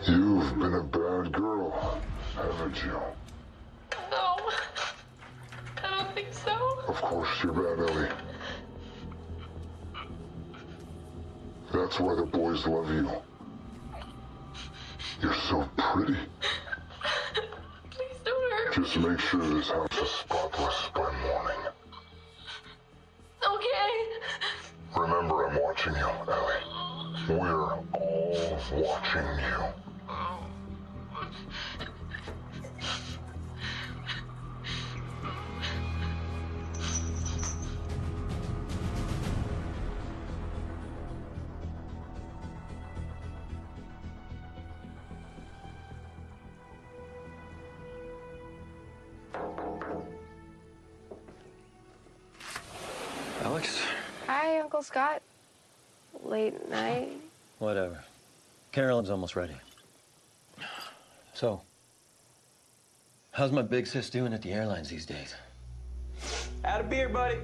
You've been a bad girl, haven't you? No. I don't think so. Of course you're bad, Ellie. That's why the boys love you. You're so pretty. Please don't hurt me. Just make sure this house is spotless by morning. Okay. Remember, I'm watching you, Ellie. We're all watching you. Alex? Hi, Uncle Scott. Late night. Whatever. Carolyn's almost ready. So, how's my big sis doing at the airlines these days? Out of beer, buddy.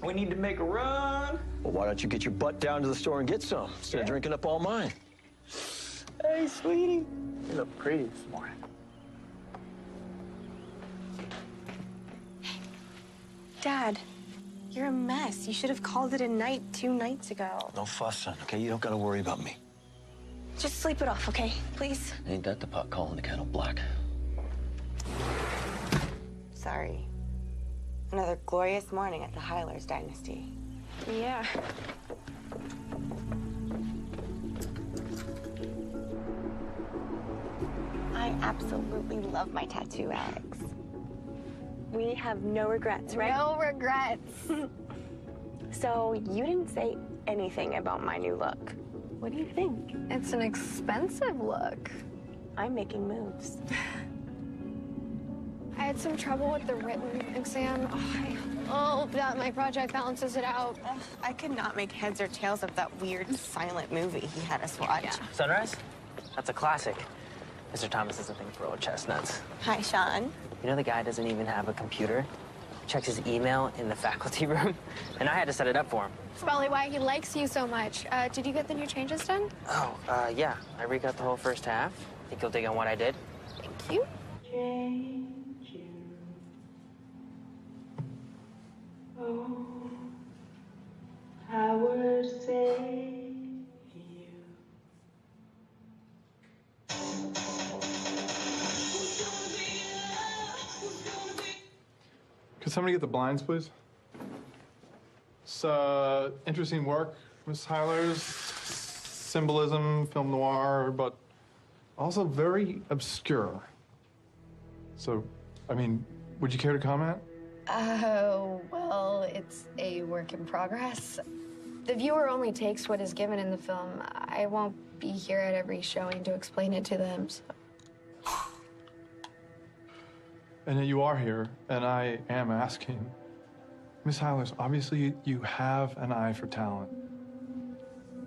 We need to make a run. Well, why don't you get your butt down to the store and get some instead of drinking up all mine? Hey, sweetie. You look pretty this morning. Dad, you're a mess. You should have called it a night 2 nights ago. No fuss, son, okay? You don't gotta worry about me. Just sleep it off, okay? Please? Ain't that the pot calling the kettle black? Sorry. Another glorious morning at the Hylers dynasty. Yeah. I absolutely love my tattoo, Alex. We have no regrets, right? No regrets. So you didn't say anything about my new look. What do you think? It's an expensive look. I'm making moves. I had some trouble with the written exam. I hope that my project balances it out. I could not make heads or tails of that weird silent movie he had us watch. Yeah. Sunrise? That's a classic. Mr. Thomas is a thing for old chestnuts. Hi, Sean. You know the guy doesn't even have a computer? Checks his email in the faculty room, and I had to set it up for him. It's probably why he likes you so much. Did you get the new changes done? Oh, yeah. I recut the whole first half. Think you'll dig on what I did? Thank you. Change you. Oh, I would save you. Could somebody get the blinds, please? It's interesting work, Miss Hylers. Symbolism, film noir, but also very obscure. So, I mean, would you care to comment? Well, it's a work in progress. The viewer only takes what is given in the film. I won't be here at every showing to explain it to them, so. And yet you are here, and I am asking. Miss Hylers, obviously you have an eye for talent.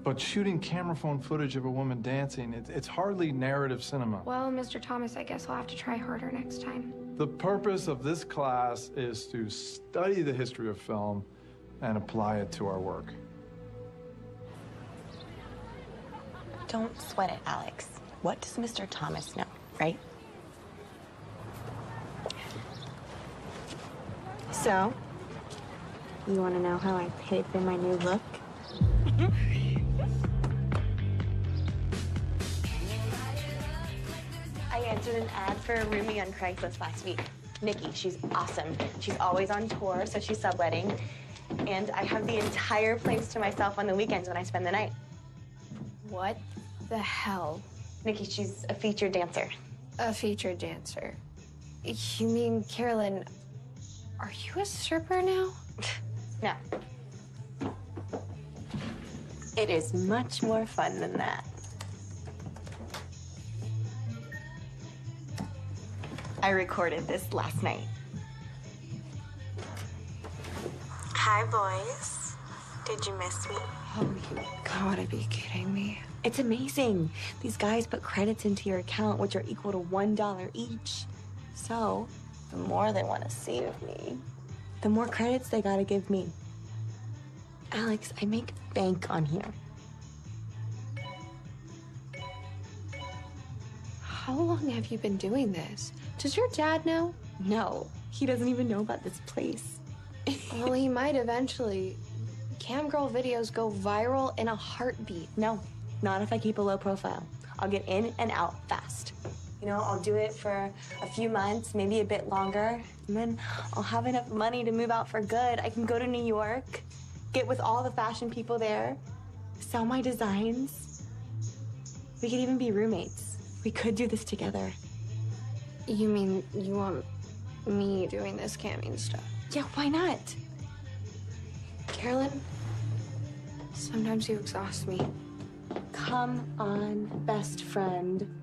But shooting camera phone footage of a woman dancing, it's hardly narrative cinema. Well, Mr. Thomas, I guess I'll have to try harder next time. The purpose of this class is to study the history of film and apply it to our work. Don't sweat it, Alex. What does Mr. Thomas know, right? So, you want to know how I paid for my new look? I answered an ad for a roomie on Craigslist last week. Nikki, she's awesome. She's always on tour, so she's subletting. And I have the entire place to myself on the weekends when I spend the night. What the hell? Nikki, she's a featured dancer. A featured dancer. You mean, Carolyn, are you a stripper now? No. It is much more fun than that. I recorded this last night. Hi, boys. Did you miss me? Oh, you gotta be kidding me. It's amazing. These guys put credits into your account, which are equal to $1 each. So, the more they want to see of me, the more credits they gotta give me. Alex, I make bank on here. How long have you been doing this? Does your dad know? No, he doesn't even know about this place. Well, he might eventually. Cam girl videos go viral in a heartbeat. No, not if I keep a low profile. I'll get in and out fast. You know, I'll do it for a few months, maybe a bit longer, and then I'll have enough money to move out for good. I can go to New York, get with all the fashion people there, sell my designs. We could even be roommates. We could do this together. You mean you want me doing this camming stuff? Yeah, why not? Carolyn, sometimes you exhaust me. Come on, best friend.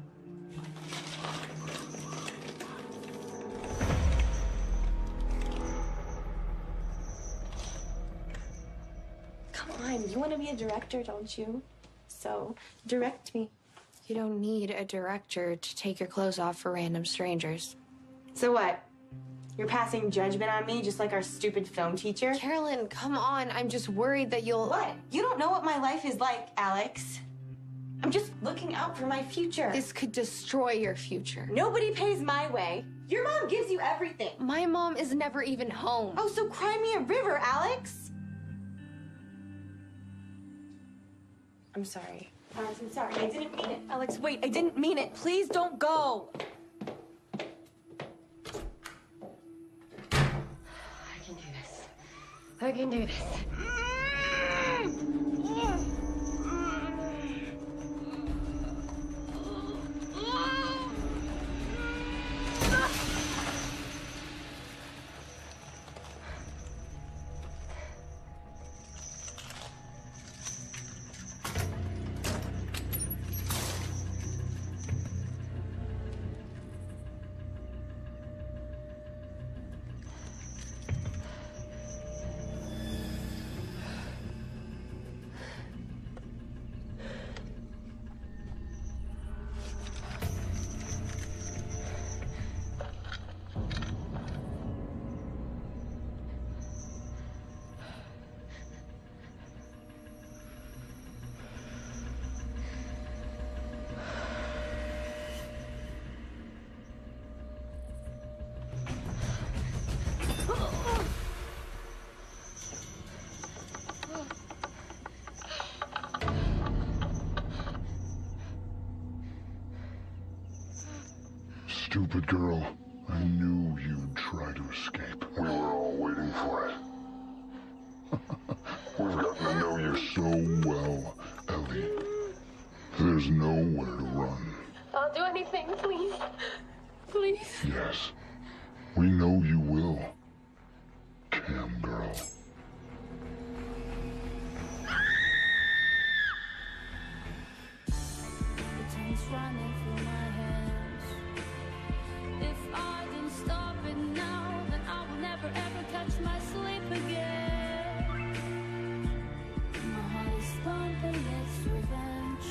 Come on, you want to be a director, don't you? So, direct me. You don't need a director to take your clothes off for random strangers. So what? You're passing judgment on me just like our stupid film teacher? Carolyn, come on. I'm just worried that you'll... What? You don't know what my life is like, Alex. I'm just looking out for my future. This could destroy your future. Nobody pays my way. Your mom gives you everything. My mom is never even home. Oh, so cry me a river, Alex. I'm sorry. Alex, I'm sorry. I didn't mean it. Alex, wait. I didn't mean it. Please don't go. I can do this. Stupid girl. I knew you'd try to escape. We were all waiting for it. We've gotten to know you so well, Ellie. There's nowhere to run. I'll do anything, please. Please. Yes, we know you will, Cam girl. Running through my hands. If I didn't stop it now, then I will never ever catch my sleep again. My heart is thumping its revenge.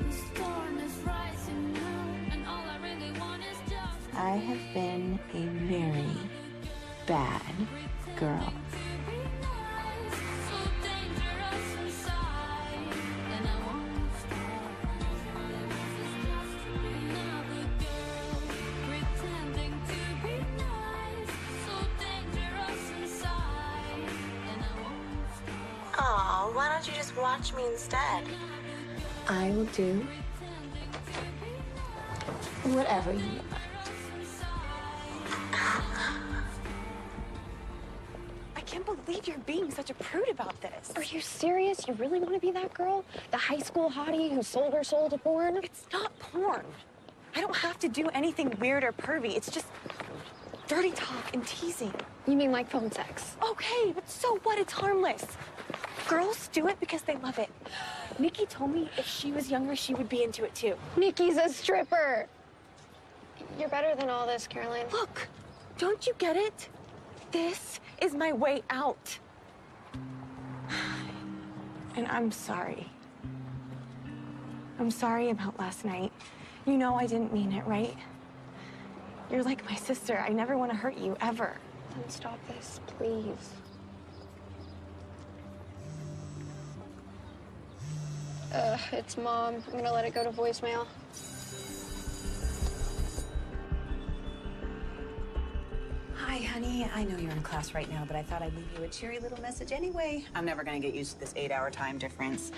The storm is rising now, and all I really want is just. I have been a very bad girl. Aw, why don't you just watch me instead? I will do whatever you want. I can't believe you're being such a prude about this. Are you serious? You really want to be that girl? The high school hottie who sold her soul to porn? It's not porn. I don't have to do anything weird or pervy. It's just dirty talk and teasing. You mean like phone sex? Okay, but so what? It's harmless. Girls do it because they love it. Nikki told me if she was younger, she would be into it too. Nikki's a stripper. You're better than all this, Caroline. Look, don't you get it? This is my way out. And I'm sorry. I'm sorry about last night. You know I didn't mean it, right? You're like my sister. I never want to hurt you, ever. Then stop this, please. It's Mom. I'm gonna let it go to voicemail. honey. I know you're in class right now, but I thought I'd leave you a cheery little message anyway. I'm never gonna get used to this 8-hour time difference.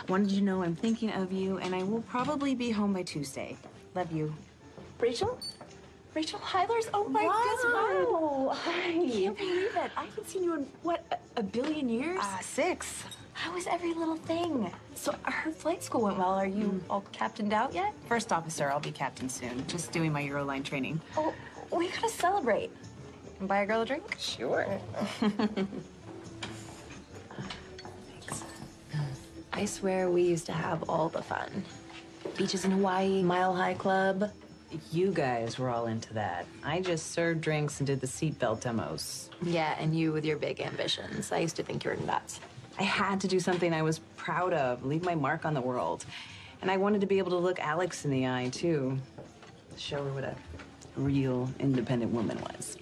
Wanted you to know I'm thinking of you, and I will probably be home by Tuesday. Love you. Rachel? Rachel Heilers? Oh my Wow. goodness. Hi. I can't believe it. I haven't seen you in, what, a billion years? 6. How is every little thing? So her flight school went well. Are you all captained out yet? First officer, I'll be captain soon. Just doing my Euroline training. Oh, we gotta celebrate. Buy a girl a drink? Sure. Thanks. I swear we used to have all the fun. Beaches in Hawaii, Mile High Club. You guys were all into that. I just served drinks and did the seatbelt demos. Yeah, and you with your big ambitions. I used to think you were nuts. I had to do something I was proud of, leave my mark on the world. And I wanted to be able to look Alex in the eye, too. Show her what a real independent woman was.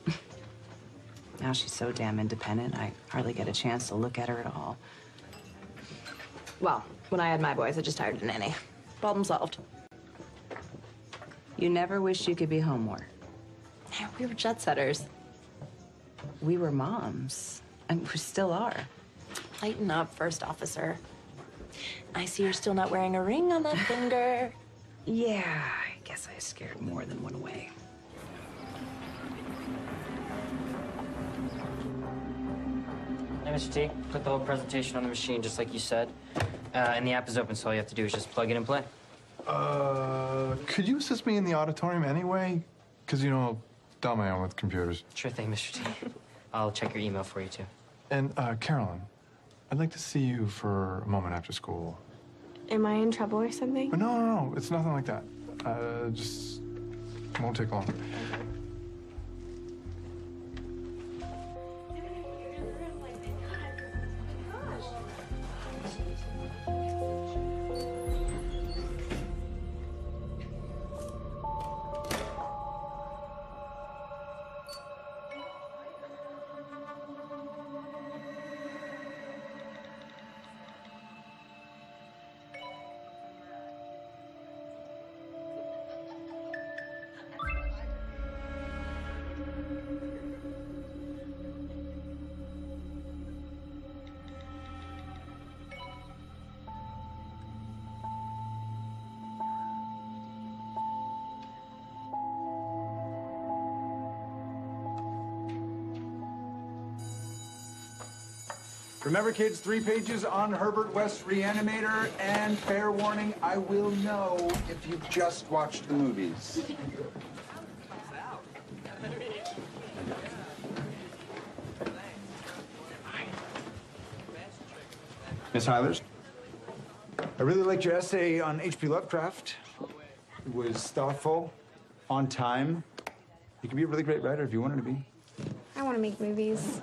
Now she's so damn independent, I hardly get a chance to look at her at all. Well, when I had my boys, I just hired a nanny. Problem solved. You never wished you could be home more. Yeah, we were jet setters. We were moms, and we still are. Lighten up, first officer. I see you're still not wearing a ring on that finger. Yeah, I guess I scared more than one away. Hey, Mr. T, put the whole presentation on the machine just like you said. And the app is open, so all you have to do is just plug it and play. Could you assist me in the auditorium anyway? Because, you know, how dumb I am with computers. Sure thing, Mr. T. I'll check your email for you, too. And, Carolyn, I'd like to see you for a moment after school. Am I in trouble or something? No, it's nothing like that. Just won't take long. Remember, kids, 3 pages on Herbert West Reanimator, and fair warning, I will know if you've just watched the movies. Miss Heilers, I really liked your essay on H.P. Lovecraft. It was thoughtful, on time. You could be a really great writer if you wanted to be. I want to make movies.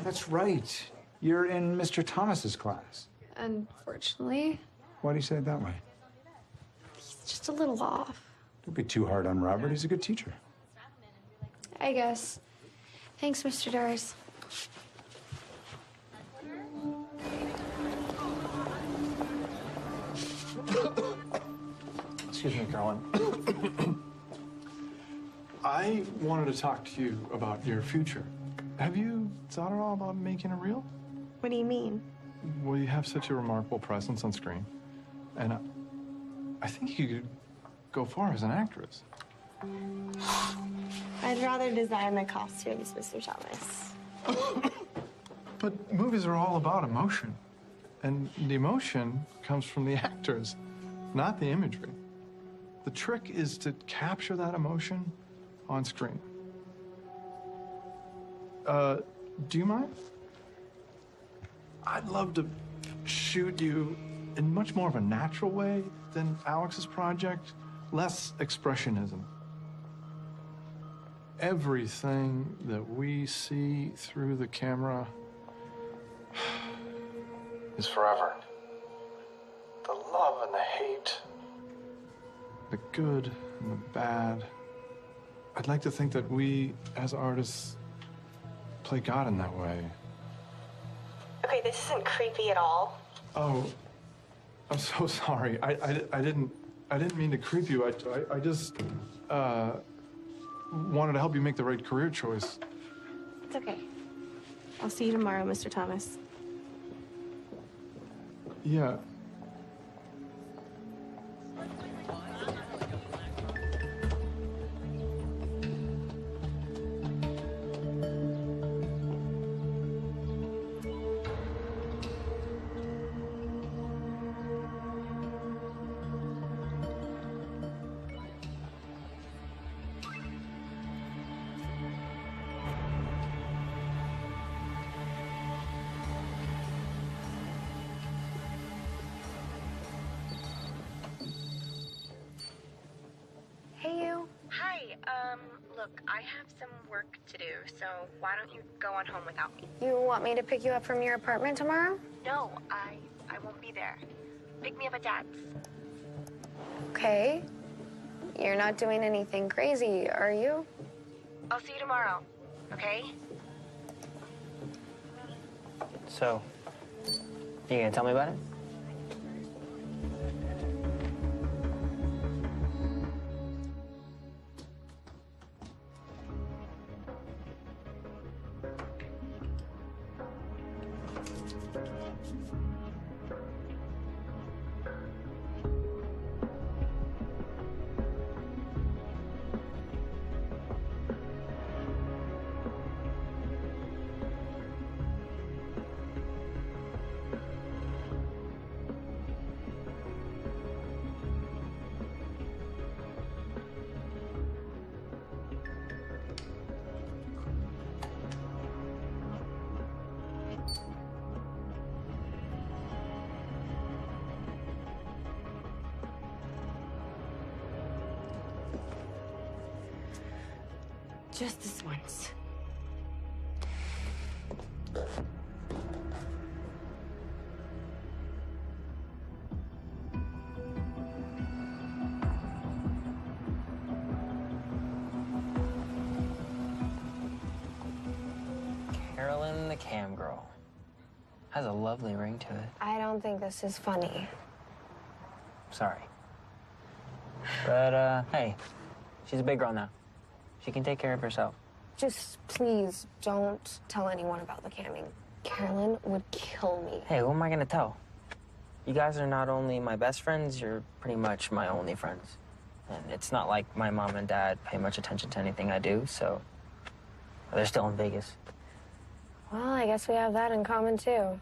That's right. You're in Mr. Thomas's class. Unfortunately, Why do you say it that way? he's just a little off. Don't be too hard on Robert. He's a good teacher. I guess. Thanks, Mr. Dars. Excuse me, Carolyn. I wanted to talk to you about your future. Have you thought at all about making it real? What do you mean? Well, you have such a remarkable presence on screen. And I think you could go far as an actress. I'd rather design the costumes, Mr. Thomas. But movies are all about emotion. And the emotion comes from the actors, not the imagery. The trick is to capture that emotion on screen. Do you mind? I'd love to shoot you in much more of a natural way than Alex's project, less expressionism. Everything that we see through the camera is forever. The love and the hate, the good and the bad. I'd like to think that we, as artists, play God in that way. Okay, this isn't creepy at all. Oh, I'm so sorry. I didn't mean to creep you. I just wanted to help you make the right career choice. It's okay. I'll see you tomorrow, Mr. Thomas. Yeah. Hey, you. Hi, look, I have some work to do, so why don't you go on home without me? You want me to pick you up from your apartment tomorrow? No, I won't be there. Pick me up at Dad's. Okay. You're not doing anything crazy, are you? I'll see you tomorrow, okay? So, you gonna tell me about it? Just this once. Carolyn the Cam Girl. Has a lovely ring to it. I don't think this is funny. Sorry. But, hey, she's a big girl now. She can take care of herself. Just please don't tell anyone about the camming. Carolyn would kill me. Hey, who am I gonna tell? You guys are not only my best friends, you're pretty much my only friends. And it's not like my mom and dad pay much attention to anything I do, so they're still in Vegas. Well, I guess we have that in common, too.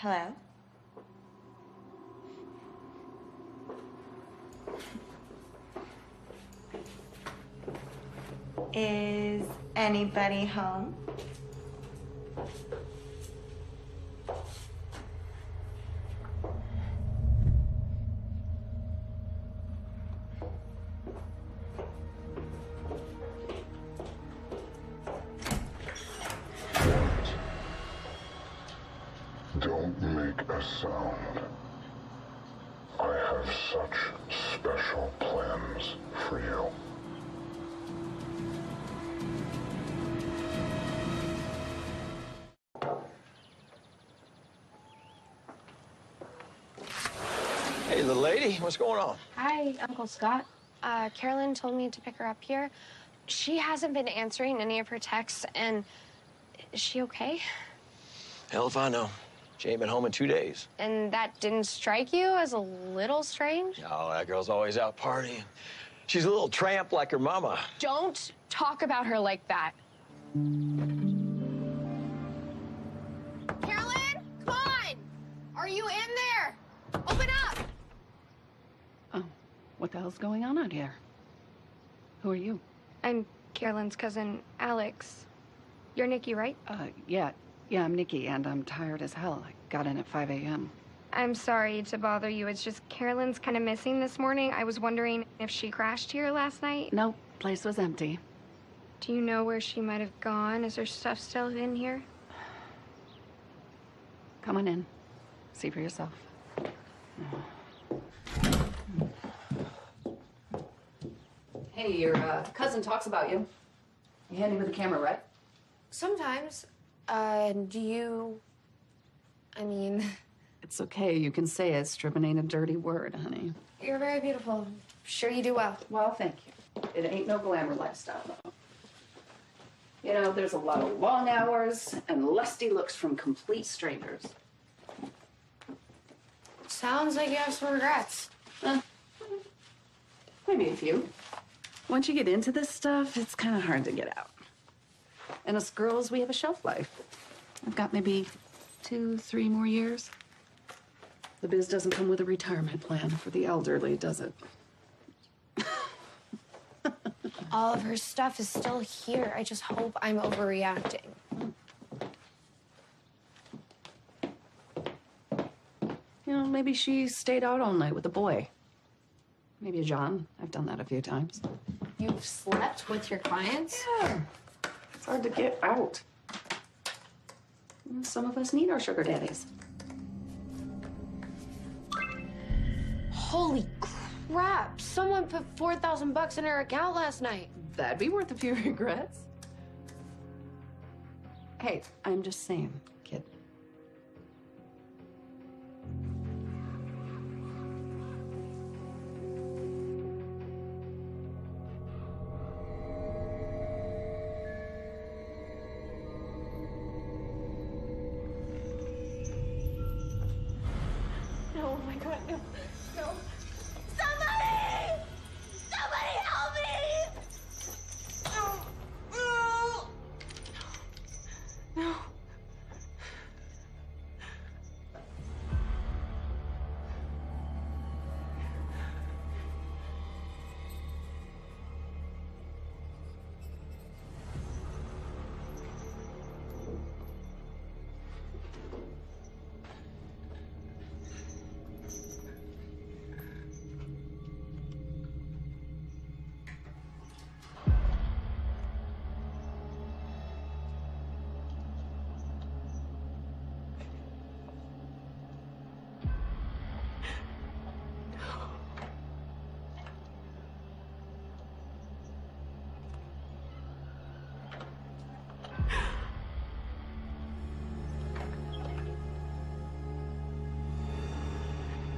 Hello? Is anybody home? Don't make a sound. I have such special plans for you. Hey, little lady, what's going on? Hi, Uncle Scott. Carolyn told me to pick her up here. She hasn't been answering any of her texts, and is she okay? Hell if I know. She ain't been home in 2 days. And that didn't strike you as a little strange? Oh, that girl's always out partying. She's a little tramp like her mama. Don't talk about her like that. Carolyn, come on! Are you in there? Open up! Oh, what the hell's going on out here? Who are you? I'm Carolyn's cousin, Alex. You're Nikki, right? Yeah, I'm Nikki, and I'm tired as hell. I got in at 5 a.m. I'm sorry to bother you. It's just Carolyn's kind of missing this morning. I was wondering if she crashed here last night. No, place was empty. Do you know where she might have gone? Is her stuff still in here? Come on in. See for yourself. Hey, your cousin talks about you. You handy with the camera, right? Sometimes. Do you... I mean... It's okay. You can say it. Stripping ain't a dirty word, honey. You're very beautiful. Sure you do well. Well, thank you. It ain't no glamour lifestyle, though. You know, there's a lot of long hours and lusty looks from complete strangers. Sounds like you have some regrets. Maybe a few. Once you get into this stuff, it's kind of hard to get out. And us girls, we have a shelf life. I've got maybe 2, 3 more years. The biz doesn't come with a retirement plan for the elderly, does it? All of her stuff is still here. I just hope I'm overreacting. You know, maybe she stayed out all night with a boy. Maybe a John. I've done that a few times. You've slept with your clients? Yeah. It's hard to get out. Some of us need our sugar daddies. Holy crap! Someone put $4,000 in her account last night. That'd be worth a few regrets. Hey, I'm just saying, kid. No, oh my God, no. No. Somebody! Somebody help me! No.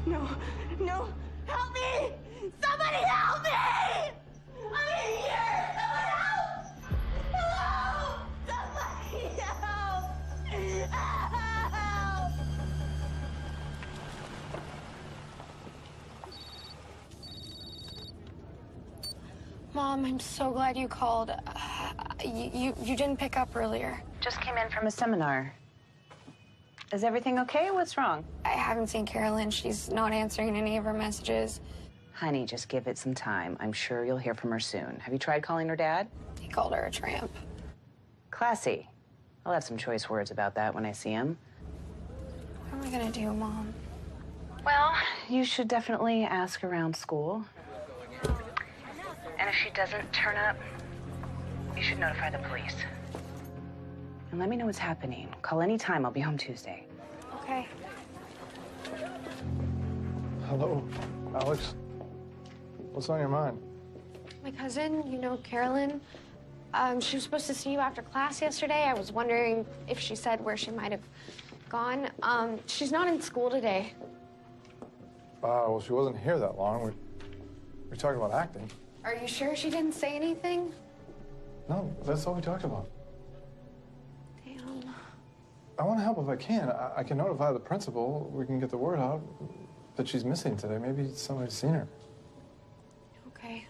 No, no, help me! Somebody help me! I'm in here! Someone help! Hello! Somebody help! Help! Mom, I'm so glad you called. You didn't pick up earlier. Just came in from a seminar. Is everything okay? What's wrong? I haven't seen Carolyn. She's not answering any of her messages. Honey, just give it some time. I'm sure you'll hear from her soon. Have you tried calling her dad? He called her a tramp. Classy. I'll have some choice words about that when I see him. What am I gonna do, Mom? Well, you should definitely ask around school. And if she doesn't turn up, you should notify the police. And let me know what's happening. Call any time. I'll be home Tuesday. Okay. Hello, Alex. What's on your mind? My cousin, you know Carolyn, she was supposed to see you after class yesterday. I was wondering if she said where she might have gone. She's not in school today. Well, she wasn't here that long. We're talking about acting. Are you sure she didn't say anything? No, that's all we talked about. Damn. I want to help if I can. I can notify the principal. We can get the word out that she's missing today. Maybe somebody's seen her. Okay.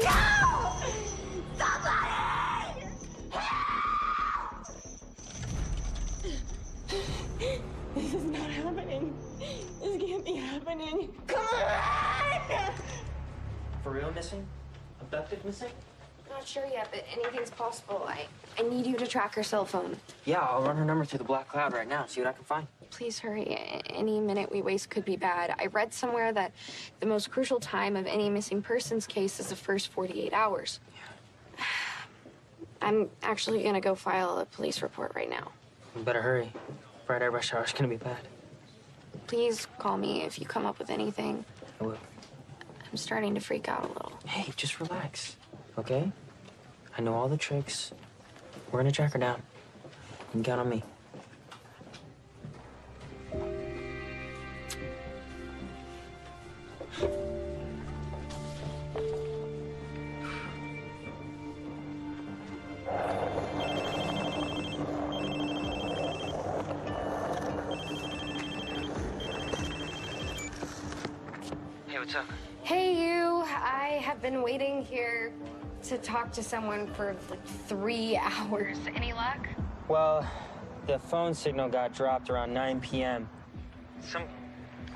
No! Somebody! This is not happening. This can't be happening. Come on! For real missing? Abducted missing? Not sure yet, but anything's possible. I need you to track her cell phone. Yeah, I'll run her number through the black cloud right now, see what I can find. Please hurry. Any minute we waste could be bad. I read somewhere that the most crucial time of any missing persons case is the first 48 hours. I'm actually gonna go file a police report right now. You better hurry. Friday rush hour's gonna be bad. Please call me if you come up with anything. I will. I'm starting to freak out a little. Hey, just relax, okay? I know all the tricks. We're gonna track her down. You can count on me. Hey, what's up? Hey, you. I have been waiting here to talk to someone for like 3 hours. Any luck? Well, the phone signal got dropped around 9 p.m. Some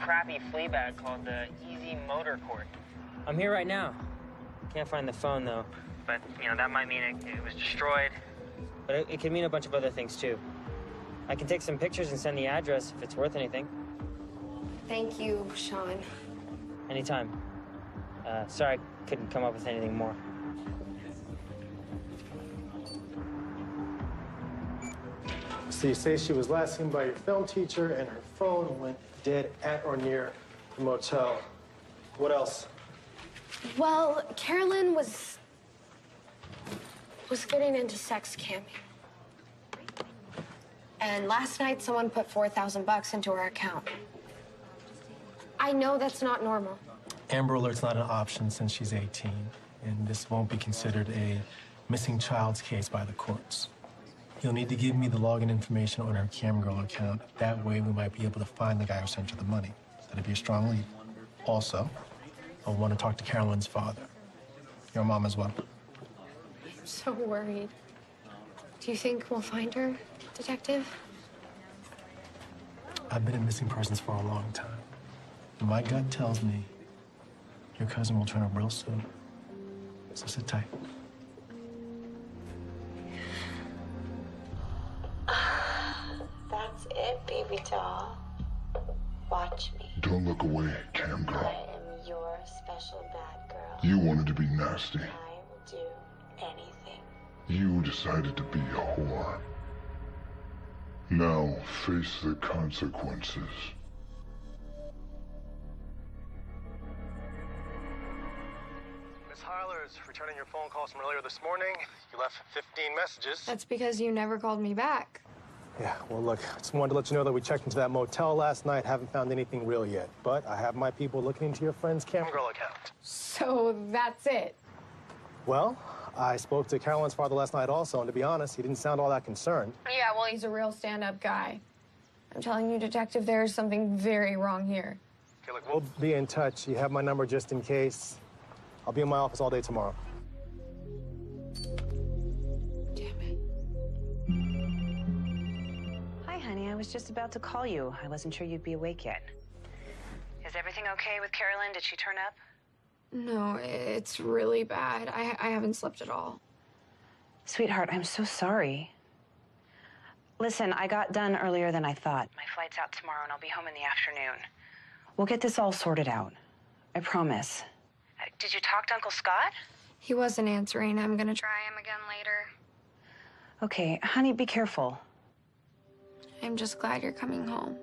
crappy flea bag called the Easy Motor Court. I'm here right now. Can't find the phone, though. But, you know, that might mean it was destroyed. But it could mean a bunch of other things, too. I can take some pictures and send the address if it's worth anything. Thank you, Sean. Anytime. Sorry I couldn't come up with anything more. So you say she was last seen by your film teacher and her phone went dead at or near the motel. What else? Well, Carolyn was getting into sex camming. And last night someone put $4,000 into her account. I know that's not normal. Amber Alert's not an option since she's 18, and this won't be considered a missing child's case by the courts. You'll need to give me the login information on her Camgirl account. That way we might be able to find the guy who sent her the money. That'd be a strong lead. Also, I'll want to talk to Carolyn's father. Your mom as well. I'm so worried. Do you think we'll find her, Detective? I've been in missing persons for a long time. And my gut tells me your cousin will turn up real soon. So sit tight. That's it, baby doll. Watch me. Don't look away, Cam I girl. am your special bad girl. You wanted to be nasty. I will do anything. You decided to be a whore. Now face the consequences. Miss Hyler's returning your phone calls from earlier this morning. You left 15 messages. That's because you never called me back. Yeah, well, look, I just wanted to let you know that we checked into that motel last night. Haven't found anything real yet. But I have my people looking into your friend's Camgirl account. So that's it. Well, I spoke to Carolyn's father last night also, and to be honest, he didn't sound all that concerned. Yeah, well, he's a real stand-up guy. I'm telling you, Detective, there's something very wrong here. Okay, look, we'll be in touch. You have my number just in case. I'll be in my office all day tomorrow. Hi, honey. I was just about to call you. I wasn't sure you'd be awake yet. Is everything okay with Carolyn? Did she turn up? No, it's really bad. I haven't slept at all. Sweetheart, I'm so sorry. Listen, I got done earlier than I thought. My flight's out tomorrow, and I'll be home in the afternoon. We'll get this all sorted out. I promise. Did you talk to Uncle Scott? He wasn't answering. I'm gonna try him again later. Okay, honey, be careful. I'm just glad you're coming home.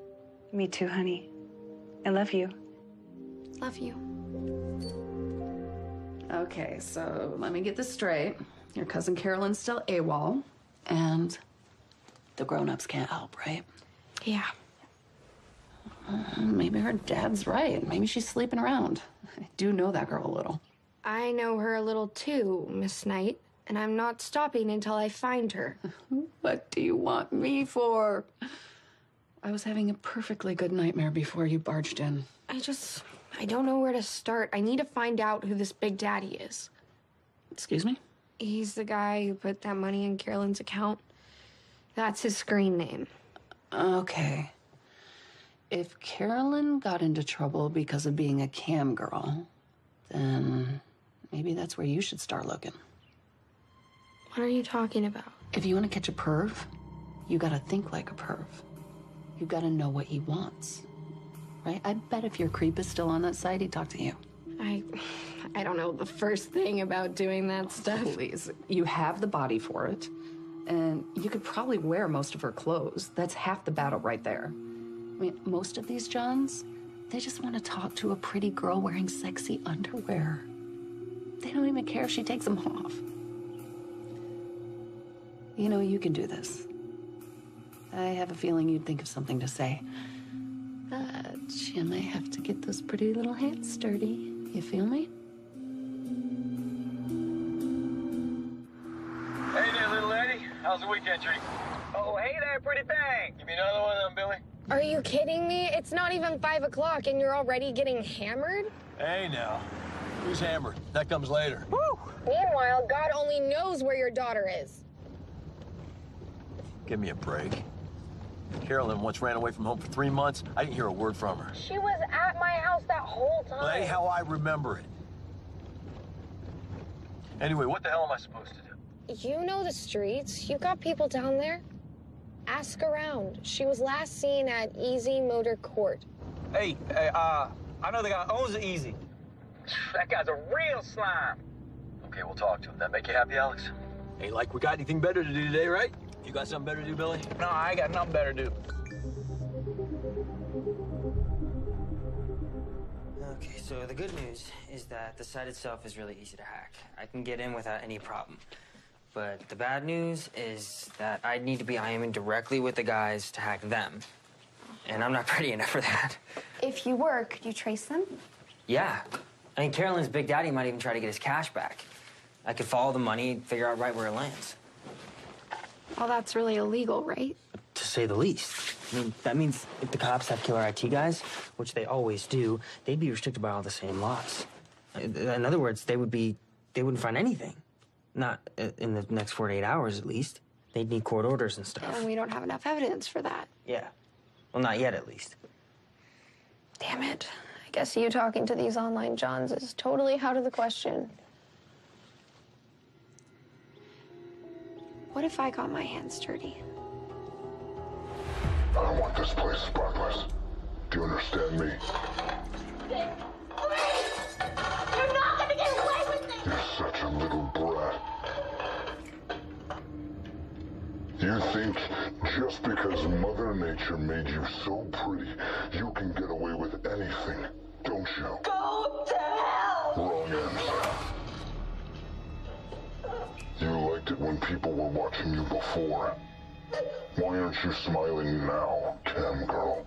Me too, honey. I love you. Love you. Okay, so let me get this straight. Your cousin Carolyn's still AWOL, and the grown-ups can't help, right? Yeah. Maybe her dad's right. Maybe she's sleeping around. I do know that girl a little. I know her a little too, Miss Knight, and I'm not stopping until I find her. What do you want me for? I was having a perfectly good nightmare before you barged in. I don't know where to start. I need to find out who this Big Daddy is. Excuse me? He's the guy who put that money in Carolyn's account. That's his screen name. Okay. If Carolyn got into trouble because of being a cam girl, then maybe that's where you should start looking. What are you talking about? If you want to catch a perv, you gotta think like a perv. You gotta know what he wants, right? I bet if your creep is still on that site, he'd talk to you. I don't know the first thing about doing that stuff. Please, you have the body for it, and you could probably wear most of her clothes. That's half the battle right there. I mean, most of these Johns, they just want to talk to a pretty girl wearing sexy underwear. They don't even care if she takes them off. You know, you can do this. I have a feeling you'd think of something to say. But you may have to get those pretty little hands sturdy. You feel me? Hey there, little lady. How's the weekend treat? Oh, hey there, pretty thing. Give me another one of them, Billy. Are you kidding me? It's not even 5 o'clock and you're already getting hammered? Hey, now. Who's hammered? That comes later. Woo! Meanwhile, God only knows where your daughter is. Give me a break. Carolyn once ran away from home for 3 months. I didn't hear a word from her. She was at my house that whole time. Well, that ain't how I remember it. Anyway, what the hell am I supposed to do? You know the streets. You got people down there. Ask around. She was last seen at Easy Motor Court. Hey, I know the guy who owns the Easy. That guy's a real slime. Okay, we'll talk to him. That make you happy, Alex? Ain't like we got anything better to do today, right? You got something better to do, Billy? No, I ain't got nothing better to do. Okay, so the good news is that the site itself is really easy to hack. I can get in without any problem. But the bad news is that I'd need to be IMing directly with the guys to hack them. And I'm not pretty enough for that. If you were, could you trace them? Yeah. I mean, Carolyn's Big Daddy might even try to get his cash back. I could follow the money, figure out right where it lands. Well, that's really illegal, right? To say the least. I mean, that means if the cops have killer IT guys, which they always do, they'd be restricted by all the same laws. In other words, they wouldn't find anything. Not in the next 48 hours, at least. They'd need court orders and stuff. And we don't have enough evidence for that. Yeah. Well, not yet, at least. Damn it. I guess you talking to these online Johns is totally out of the question. What if I got my hands dirty? I don't want this place spotless. Do you understand me? Please! You're not gonna get away with it! You're such a little brat. You think just because Mother Nature made you so pretty, you can get away with anything, don't you? Go to hell! Wrong answer. You liked it when people were watching you before. Why aren't you smiling now, Cam girl?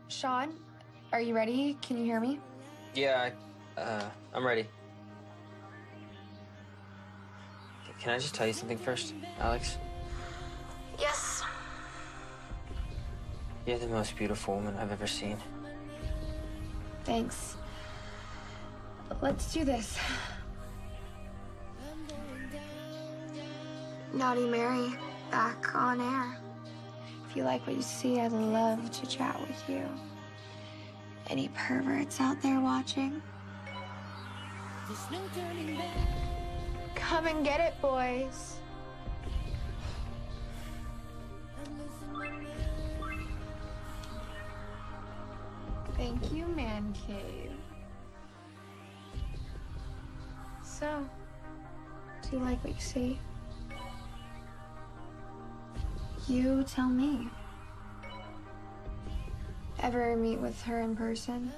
Sean, are you ready? Can you hear me? Yeah, I'm ready. Can I just tell you something first, Alex? Yes. You're the most beautiful woman I've ever seen. Thanks. Let's do this. Naughty Mary, back on air. If you like what you see, I'd love to chat with you. Any perverts out there watching? Come and get it, boys. Thank you, Man Cave. So, do you like what you see? You tell me. Ever meet with her in person?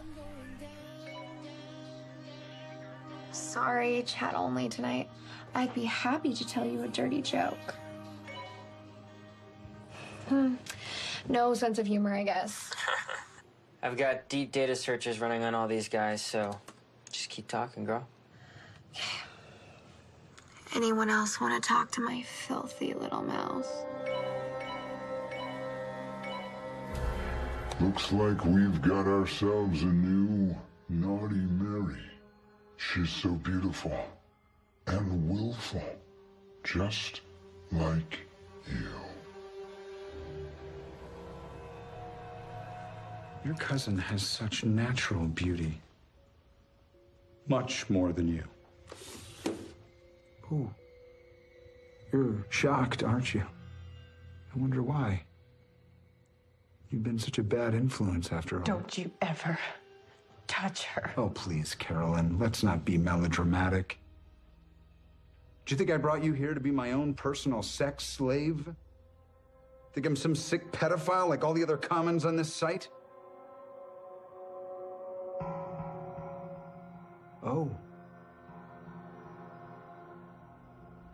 Sorry, chat only tonight. I'd be happy to tell you a dirty joke. No sense of humor, I guess. I've got deep data searches running on all these guys, so just keep talking, girl. Anyone else want to talk to my filthy little mouse? Looks like we've got ourselves a new Naughty Mary. She's so beautiful and willful, just like you. Your cousin has such natural beauty. Much more than you. Oh, you're shocked, aren't you? I wonder why. You've been such a bad influence after all. Don't you ever touch her. Oh, please, Carolyn, let's not be melodramatic. Do you think I brought you here to be my own personal sex slave? Think I'm some sick pedophile like all the other commons on this site? Oh.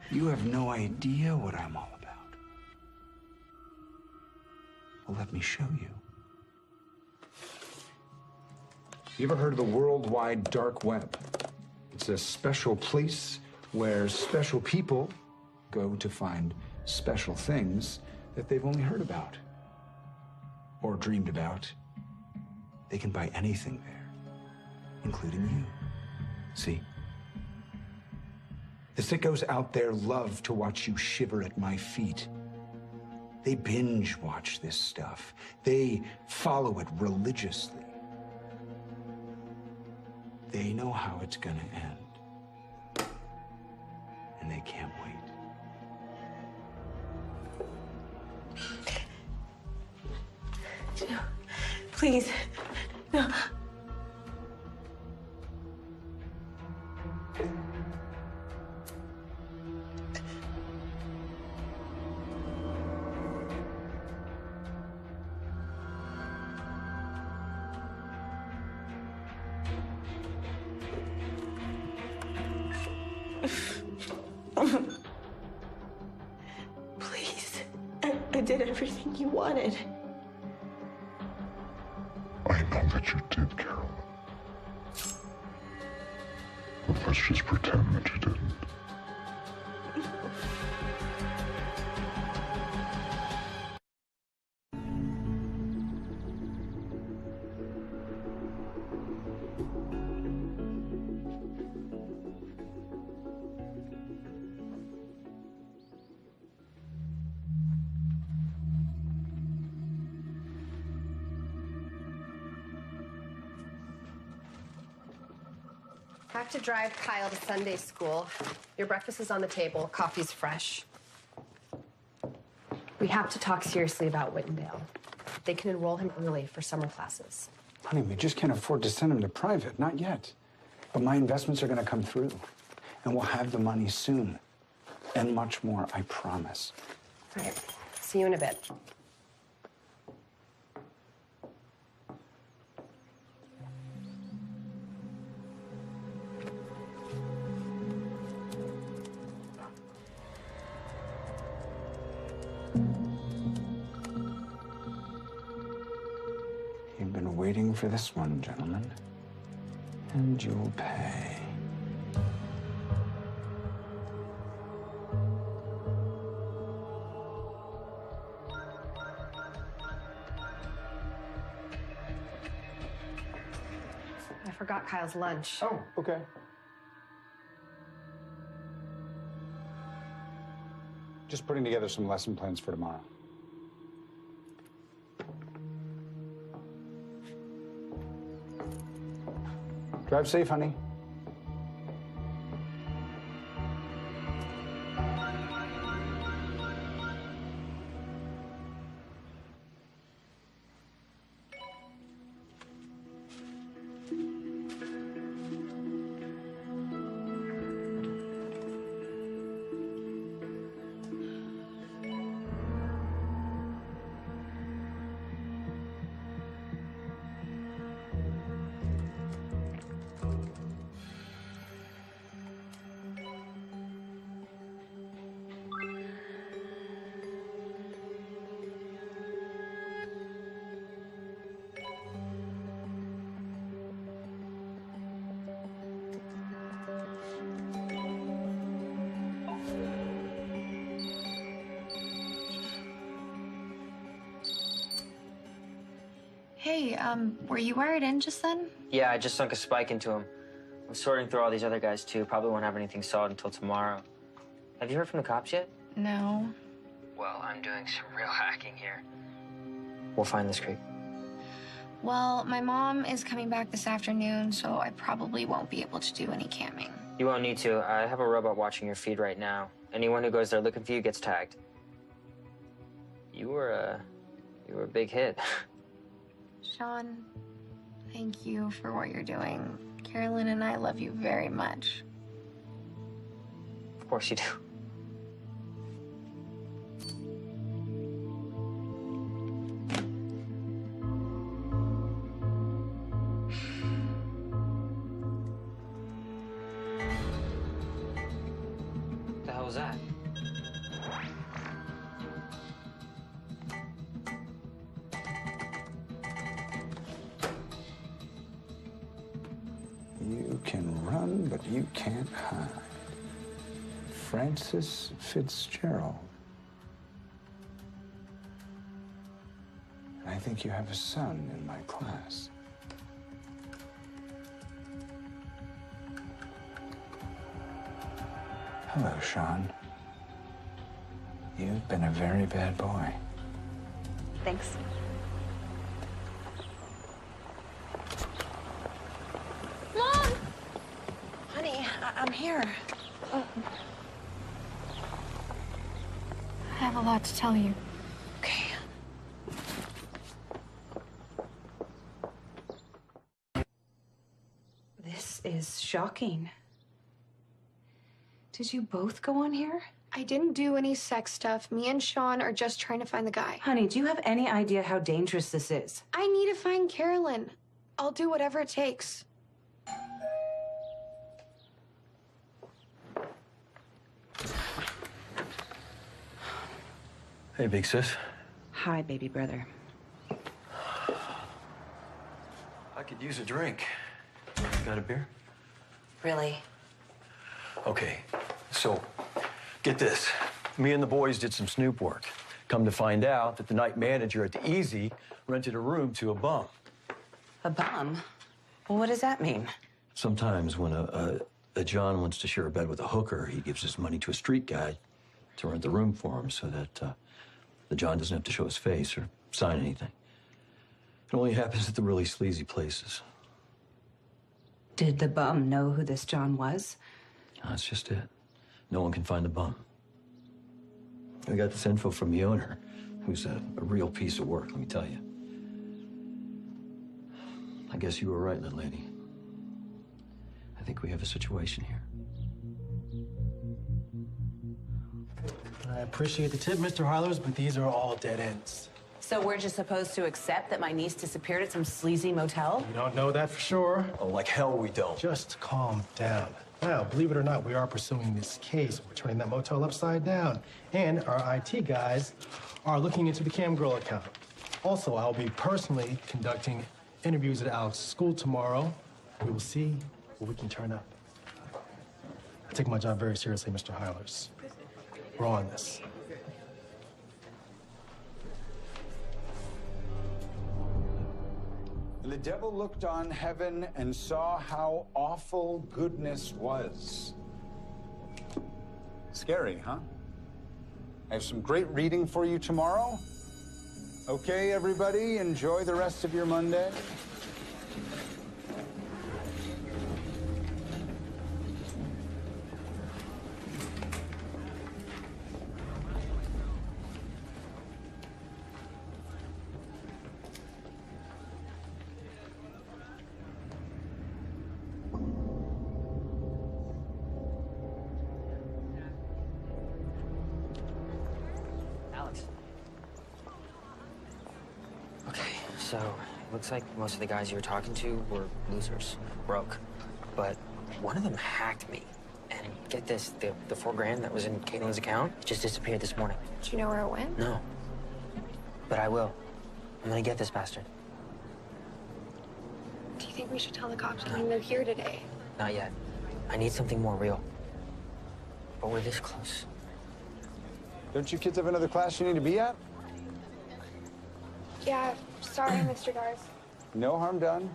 You have no idea what I'm all about. Well, let me show you. You ever heard of the World Wide Dark Web? It's a special place where special people go to find special things that they've only heard about or dreamed about. They can buy anything there, including you. See? The sickos out there love to watch you shiver at my feet. They binge watch this stuff. They follow it religiously. They know how it's gonna end. And they can't wait. No, please, no. Please, I did everything you wanted. I know that you did, Carolyn. But let's just pretend that you didn't. I have to drive Kyle to Sunday school. Your breakfast is on the table. Coffee's fresh. We have to talk seriously about Whitendale. They can enroll him early for summer classes. Honey, we just can't afford to send him to private, not yet. But my investments are gonna come through. And we'll have the money soon. And much more, I promise. All right, see you in a bit. You've been waiting for this one, gentlemen. And you'll pay. I forgot Kyle's lunch. Oh, okay. Just putting together some lesson plans for tomorrow. Drive safe, honey. Hey, were you wired in just then? Yeah, I just sunk a spike into him. I'm sorting through all these other guys, too. Probably won't have anything solved until tomorrow. Have you heard from the cops yet? No. Well, I'm doing some real hacking here. We'll find this creep. Well, my mom is coming back this afternoon, so I probably won't be able to do any camming. You won't need to. I have a robot watching your feed right now. Anyone who goes there looking for you gets tagged. You were a big hit. Sean, thank you for what you're doing. Carolyn and I love you very much. Of course you do. What the hell was that? You can run, but you can't hide. Francis Fitzgerald. I think you have a son in my class. Hello, Sean. You've been a very bad boy. Thanks. Mom! Honey, I'm here. I have a lot to tell you. Okay. This is shocking. Did you both go on here? I didn't do any sex stuff. Me and Sean are just trying to find the guy. Honey, do you have any idea how dangerous this is? I need to find Carolyn. I'll do whatever it takes. Hey, big sis. Hi, baby brother. I could use a drink. Got a beer? Really? Okay, so get this. Me and the boys did some snoop work. Come to find out that the night manager at the Easy rented a room to a bum. A bum? Well, what does that mean? Sometimes when a John wants to share a bed with a hooker, he gives his money to a street guy to rent the room for him so that the John doesn't have to show his face or sign anything. It only happens at the really sleazy places. Did the bum know who this John was? That's just it. No one can find the bum. I got this info from the owner, who's a real piece of work, let me tell you. I guess you were right, little lady. I think we have a situation here. I appreciate the tip, Mr. Harlers, but these are all dead ends. So we're just supposed to accept that my niece disappeared at some sleazy motel? We don't know that for sure. Oh, like hell we don't. Just calm down. Now, believe it or not, we are pursuing this case. We're turning that motel upside down. And our IT guys are looking into the Camgirl account. Also, I'll be personally conducting interviews at Alex's school tomorrow. We will see what we can turn up. I take my job very seriously, Mr. Hylers. We're on this. And the devil looked on heaven and saw how awful goodness was. Scary, huh? I have some great reading for you tomorrow. Okay, everybody, enjoy the rest of your Monday. So, it looks like most of the guys you were talking to were losers, broke. But one of them hacked me. And get this, the $4,000 that was in Caitlin's account just disappeared this morning. Do you know where it went? No. But I will. I'm gonna get this bastard. Do you think we should tell the cops? I mean, they're here today. Not yet. I need something more real. But we're this close. Don't you kids have another class you need to be at? Yeah, sorry, Mr. Dars. No harm done.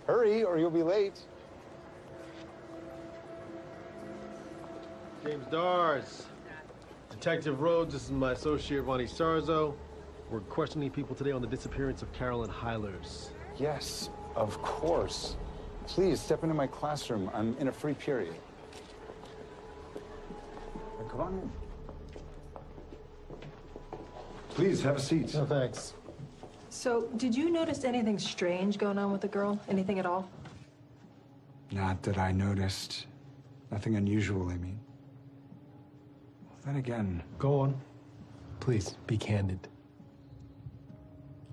Hurry, or you'll be late. James Dars. Detective Rhodes, this is my associate, Ronnie Sarzo. We're questioning people today on the disappearance of Carolyn Heilers. Yes, of course. Please, step into my classroom. I'm in a free period. Come on in. Please, have a seat. No, thanks. So, did you notice anything strange going on with the girl? Anything at all? Not that I noticed. Nothing unusual, I mean. Then again... Go on. Please, be candid.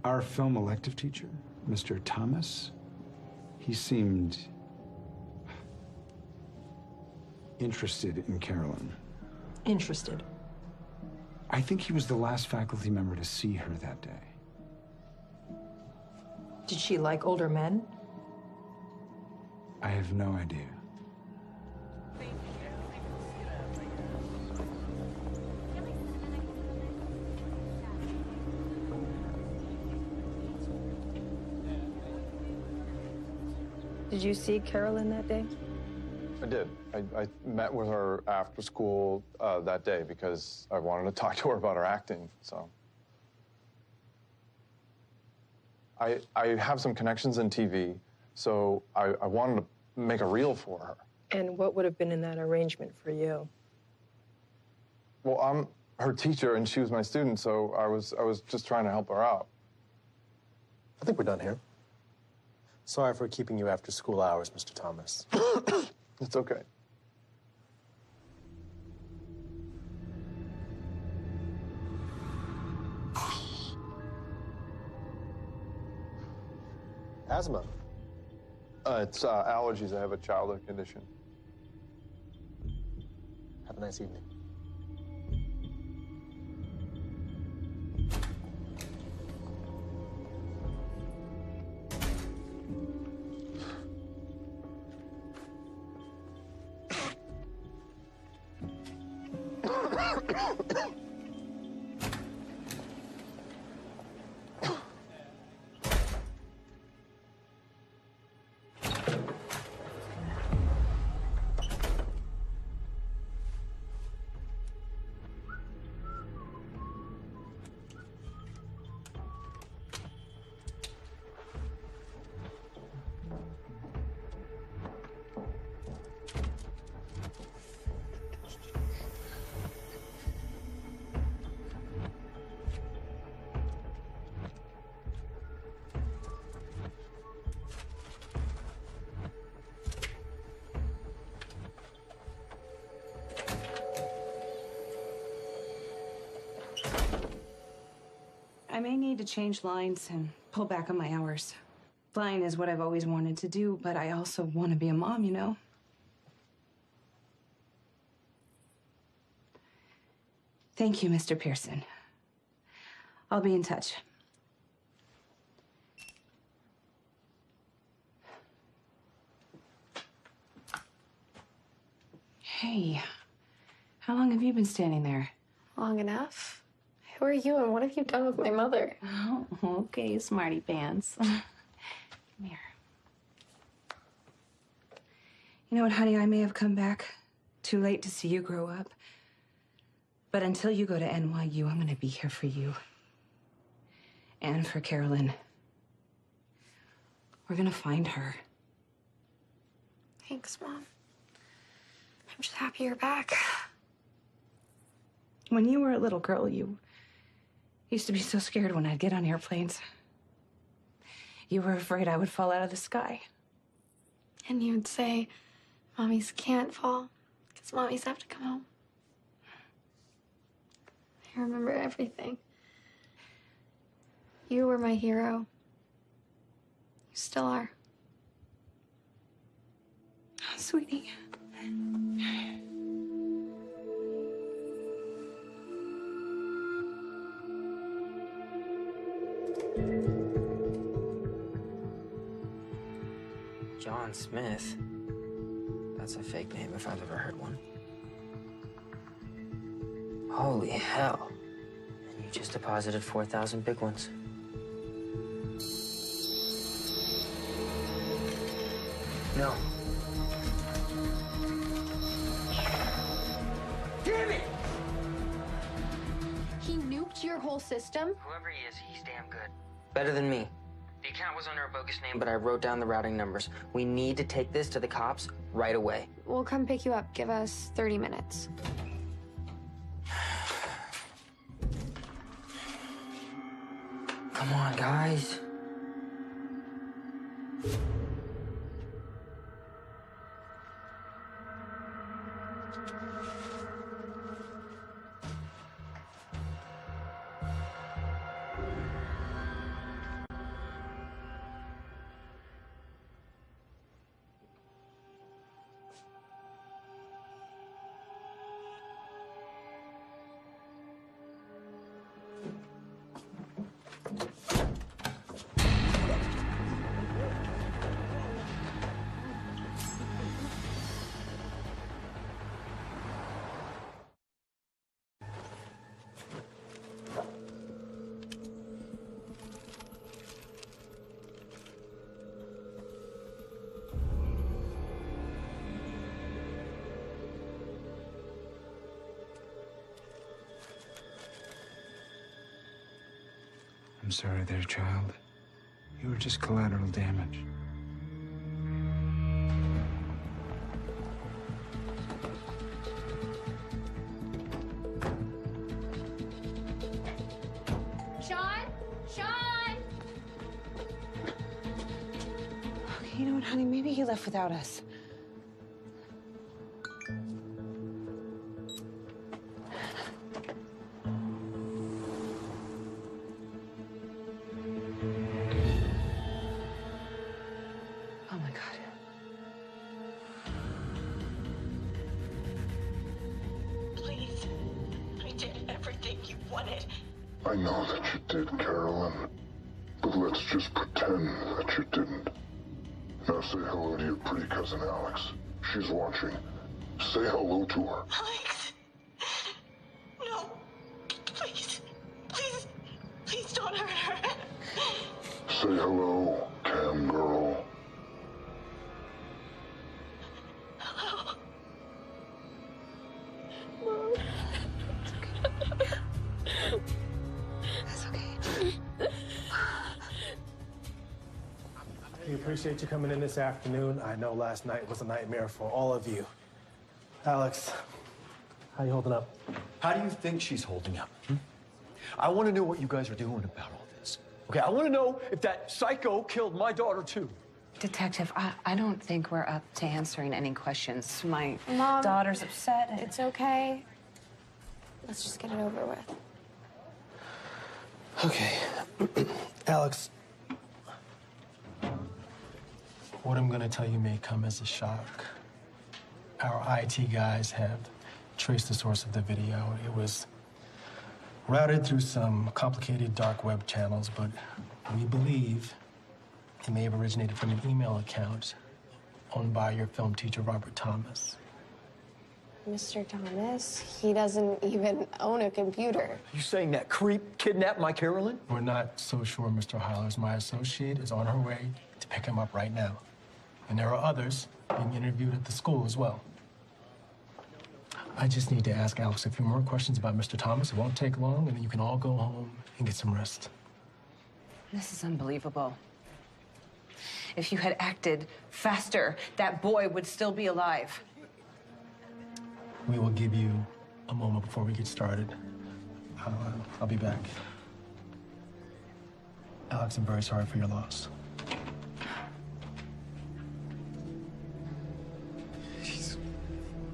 Our film elective teacher, Mr. Thomas, he seemed... interested in Carolyn. Interested? I think he was the last faculty member to see her that day. Did she like older men? I have no idea. Did you see Carolyn that day? I did. I met with her after school that day because I wanted to talk to her about her acting, so. I have some connections in TV, so I wanted to make a reel for her. And what would have been in that arrangement for you? Well, I'm her teacher and she was my student, so I was just trying to help her out. I think we're done here. Sorry for keeping you after school hours, Mr. Thomas. It's okay. Asthma. It's allergies. I have a childhood condition. Have a nice evening. I may need to change lines and pull back on my hours. Flying is what I've always wanted to do, but I also want to be a mom, you know? Thank you, Mr. Pearson. I'll be in touch. Hey, how long have you been standing there? Long enough. Who are you and what have you done with my mother? Oh, okay, smarty pants. Come here. You know what, honey? I may have come back too late to see you grow up. But until you go to NYU, I'm going to be here for you. And for Carolyn. We're going to find her. Thanks, Mom. I'm just happy you're back. When you were a little girl, you used to be so scared when I'd get on airplanes. You were afraid I would fall out of the sky. And you would say, Mommies can't fall, because Mommies have to come home. I remember everything. You were my hero. You still are. Oh, sweetie. John Smith? That's a fake name if I've ever heard one. Holy hell. And you just deposited 4,000 big ones. No. Damn it! He nuked your whole system? Whoever he is, he's damn good. Better than me. The account was under a bogus name, but I wrote down the routing numbers. We need to take this to the cops right away. We'll come pick you up. Give us 30 minutes. Come on, guys. I'm sorry there, child. You were just collateral damage. Sean? Sean! Okay, you know what, honey? Maybe he left without us. Oh my God. Please. I did everything you wanted. I know that you did, Carolyn. But let's just pretend that you didn't. Now say hello to your pretty cousin Alex. She's watching. Say hello to her. Alex. No. Please. Please. Please don't hurt her. Say hello, Cam girl. Hello. Mom. That's okay. We appreciate you coming in this afternoon. I know last night was a nightmare for all of you. Alex, how you holding up? How do you think she's holding up? I want to know what you guys are doing about all this. Okay, I want to know if that psycho killed my daughter, too. Detective, I don't think we're up to answering any questions. My Mom, daughter's upset. It's okay. Let's just get it over with. Okay. Alex, what I'm going to tell you may come as a shock. Our IT guys have traced the source of the video. It was routed through some complicated dark web channels, but we believe it may have originated from an email account owned by your film teacher, Robert Thomas. Mr. Thomas, he doesn't even own a computer. You saying that creep kidnapped my Carolyn? We're not so sure, Mr. Hollers. My associate is on her way to pick him up right now. And there are others being interviewed at the school as well. I just need to ask Alex a few more questions about Mr. Thomas. It won't take long, and then you can all go home and get some rest. This is unbelievable. If you had acted faster, that boy would still be alive. We will give you a moment before we get started. I'll be back. Alex, I'm very sorry for your loss.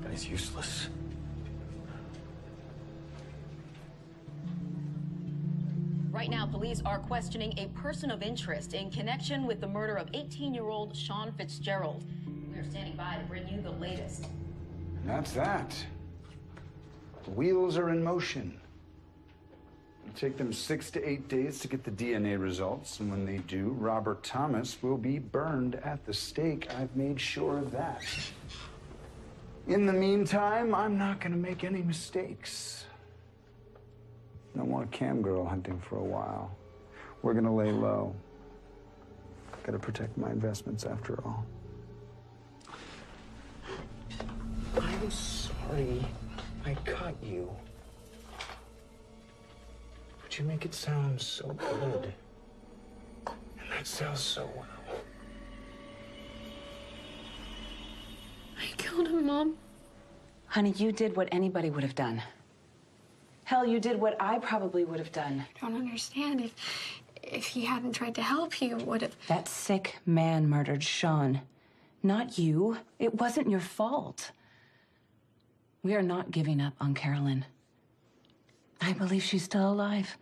Guy's useless. Right now, police are questioning a person of interest in connection with the murder of 18-year-old Sean Fitzgerald. We are standing by to bring you the latest. And that's that. The wheels are in motion. It'll take them 6 to 8 days to get the DNA results, and when they do, Robert Thomas will be burned at the stake. I've made sure of that. In the meantime, I'm not gonna make any mistakes. I don't want a cam girl hunting for a while. We're gonna lay low. Gotta protect my investments after all. I'm sorry I cut you. But you make it sound so good. And that sounds so well. I killed him, Mom. Honey, you did what anybody would have done. Hell, you did what I probably would have done. I don't understand. If he hadn't tried to help, he would have. That sick man murdered Sean. Not you. It wasn't your fault. We are not giving up on Carolyn. I believe she's still alive.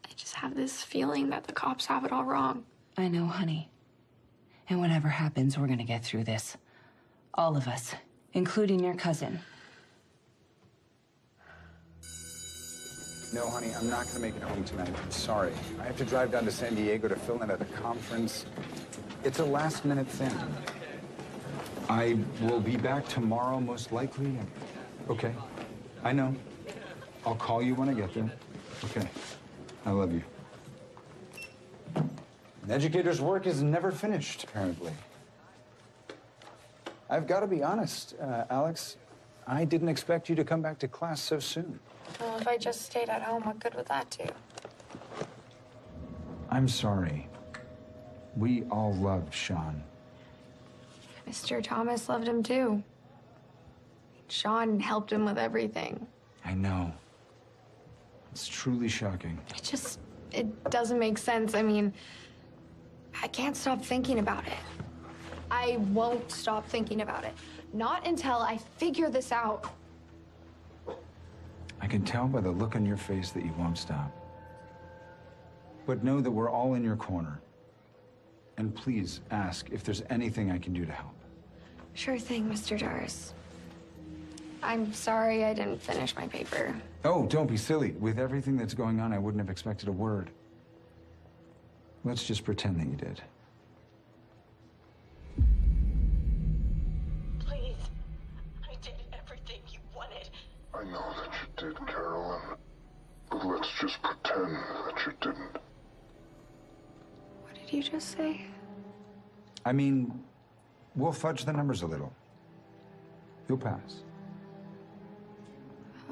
I just have this feeling that the cops have it all wrong. I know, honey. And whatever happens, we're gonna get through this. All of us, including your cousin. No, honey, I'm not gonna make it home tonight. I'm sorry. I have to drive down to San Diego to fill in at a conference. It's a last-minute thing. I will be back tomorrow, most likely. Okay, I know. I'll call you when I get there. Okay, I love you. An educator's work is never finished, apparently. I've got to be honest, Alex. I didn't expect you to come back to class so soon. Well, if I just stayed at home, what good would that do? I'm sorry. We all loved Sean. Mr. Thomas loved him too. Sean helped him with everything. I know. It's truly shocking. It doesn't make sense. I mean, I can't stop thinking about it. I won't stop thinking about it. Not until I figure this out. I can tell by the look on your face that you won't stop. But know that we're all in your corner. And please ask if there's anything I can do to help. Sure thing, Mr. Doris. I'm sorry I didn't finish my paper. Oh, don't be silly. With everything that's going on, I wouldn't have expected a word. Let's just pretend that you did. Please. I did everything you wanted. I know that you did, Carolyn. But let's just pretend that you didn't. What did you just say? I mean, we'll fudge the numbers a little. You'll pass.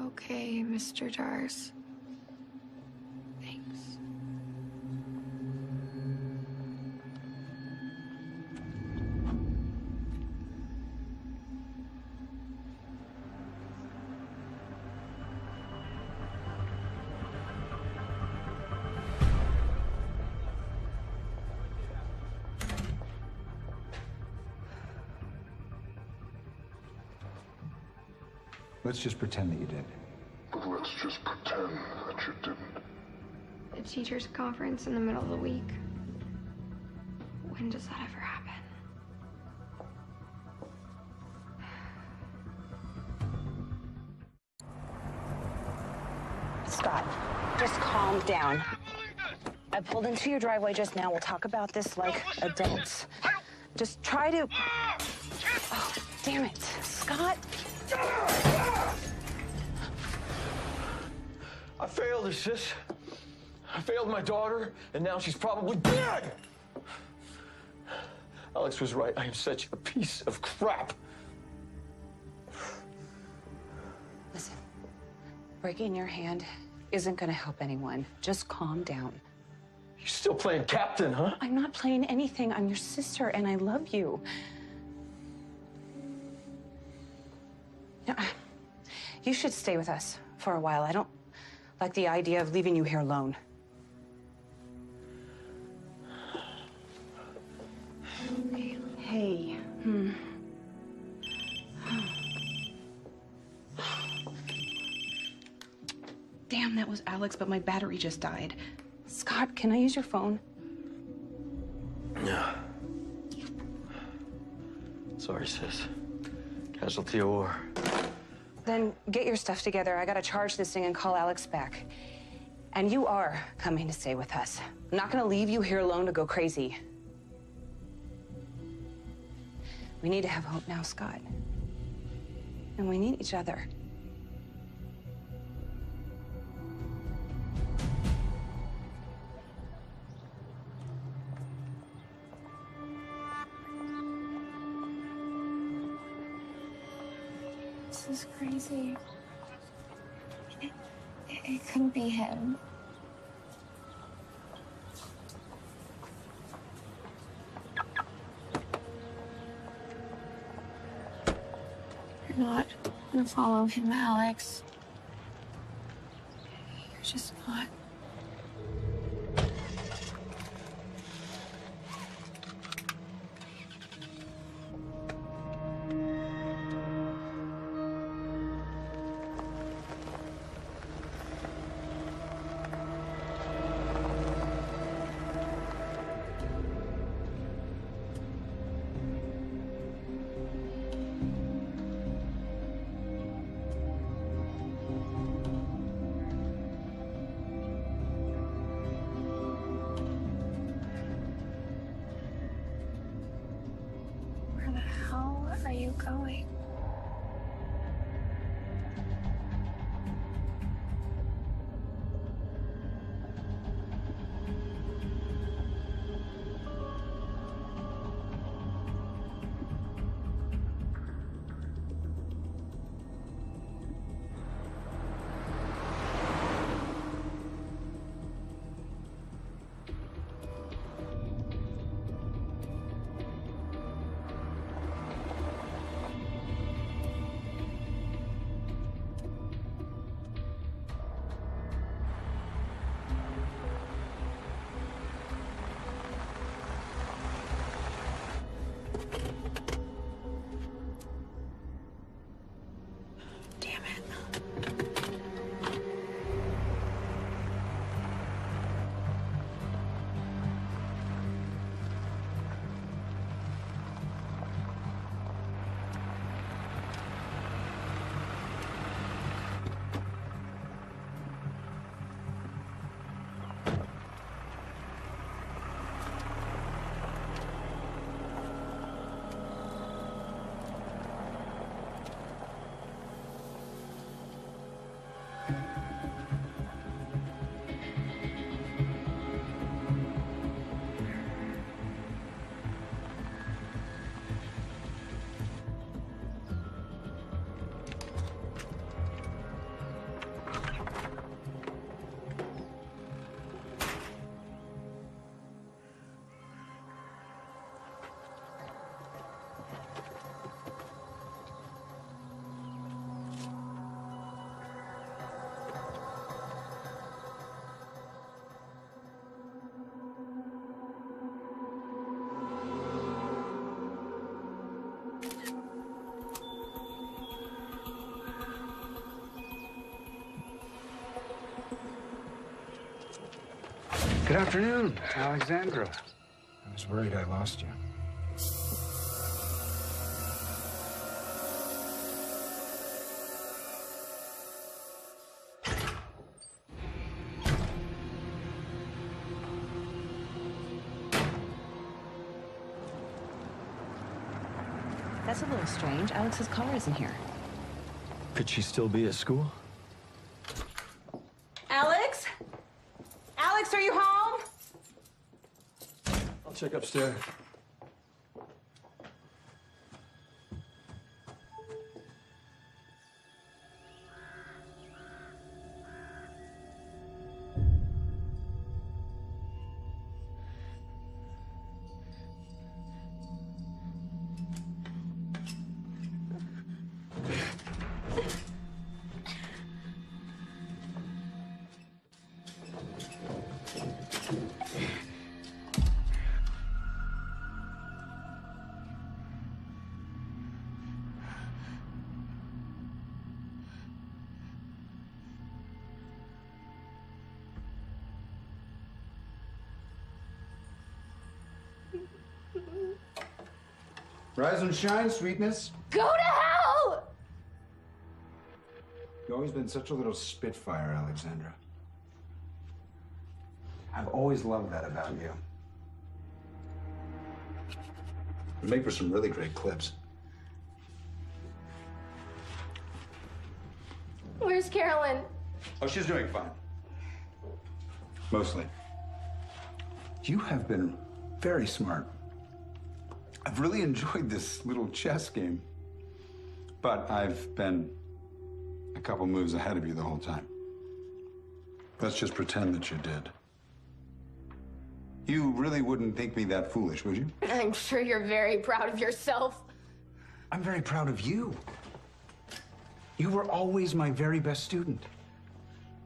Okay, Mr. Doris. Thanks. Let's just pretend that you did. But let's just pretend that you didn't. A teacher's conference in the middle of the week. When does that ever happen? Scott, just calm down. I pulled into your driveway just now. We'll talk about this like adults. Just try to... Oh, damn it. Scott? I failed her, sis. I failed my daughter, and now she's probably dead. Alex was right. I am such a piece of crap. Listen, breaking your hand isn't gonna help anyone. Just calm down. You're still playing captain, huh? I'm not playing anything. I'm your sister, and I love you. No, you should stay with us for a while. I don't like the idea of leaving you here alone. Hey. Damn, that was Alex, but my battery just died. Scott, can I use your phone? Yeah. Sorry, sis. Casualty of war. Then get your stuff together. I gotta charge this thing and call Alex back. And you are coming to stay with us. I'm not gonna leave you here alone to go crazy. We need to have hope now, Scott. And we need each other. This is crazy. It couldn't be him. You're not gonna follow him, Alex. You're just not. Where the hell are you going? Good afternoon, Alexandra. I was worried I lost you. That's a little strange. Alex's car isn't here. Could she still be at school? Alex? Alex, are you home? I'll check upstairs. Rise and shine, sweetness. Go to hell! You've always been such a little spitfire, Alexandra. I've always loved that about you. It'd make for some really great clips. Where's Carolyn? Oh, she's doing fine. Mostly. You have been very smart. I've really enjoyed this little chess game. But I've been a couple moves ahead of you the whole time. Let's just pretend that you did. You really wouldn't think me that foolish, would you? I'm sure you're very proud of yourself. I'm very proud of you. You were always my very best student.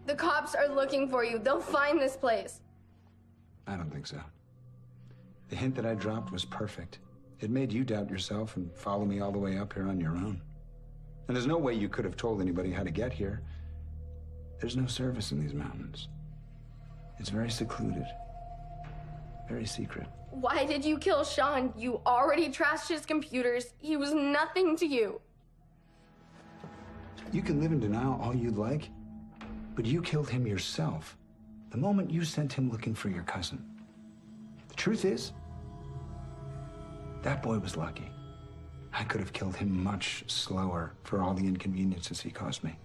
The cops are looking for you. They'll find this place. I don't think so. The hint that I dropped was perfect. It made you doubt yourself and follow me all the way up here on your own. And there's no way you could have told anybody how to get here. There's no service in these mountains. It's very secluded, very secret. Why did you kill Sean? You already trashed his computers. He was nothing to you. You can live in denial all you'd like, but you killed him yourself the moment you sent him looking for your cousin. The truth is, that boy was lucky. I could have killed him much slower for all the inconveniences he caused me.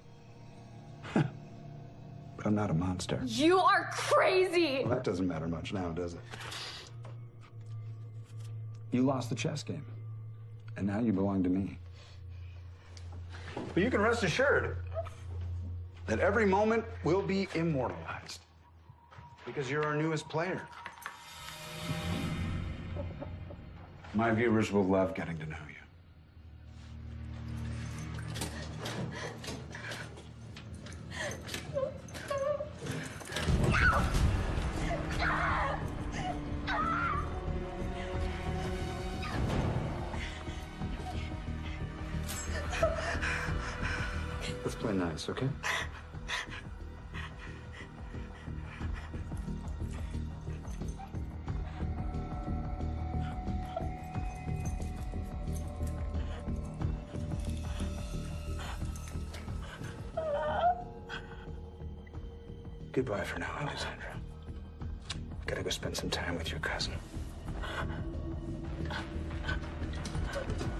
But I'm not a monster. You are crazy! Well, that doesn't matter much now, does it? You lost the chess game, and now you belong to me. But you can rest assured that every moment will be immortalized because you're our newest player. My viewers will love getting to know you. Let's play nice, okay? Goodbye for now, Alexandra. Gotta go spend some time with your cousin.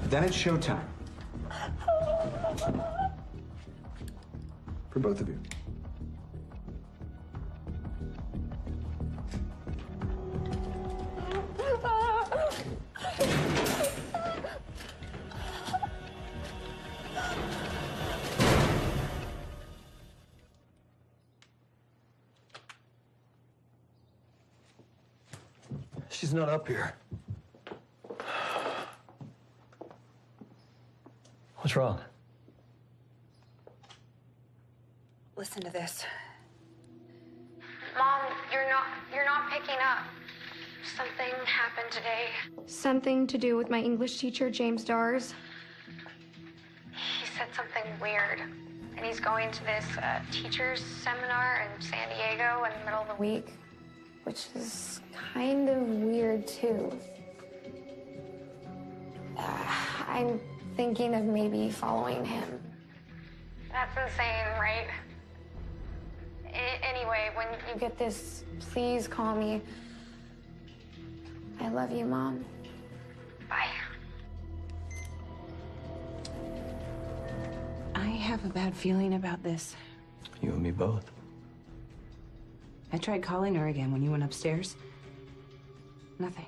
Then it's showtime. For both of you. She's not up here. What's wrong? Listen to this. Mom, you're not picking up. Something happened today. Something to do with my English teacher, James Dars. He said something weird. And he's going to this teacher's seminar in San Diego in the middle of the week, which is kind of weird, too. I'm thinking of maybe following him. That's insane, right? Anyway, when you get this, please call me. I love you, Mom. Bye. I have a bad feeling about this. You and me both. I tried calling her again when you went upstairs. Nothing.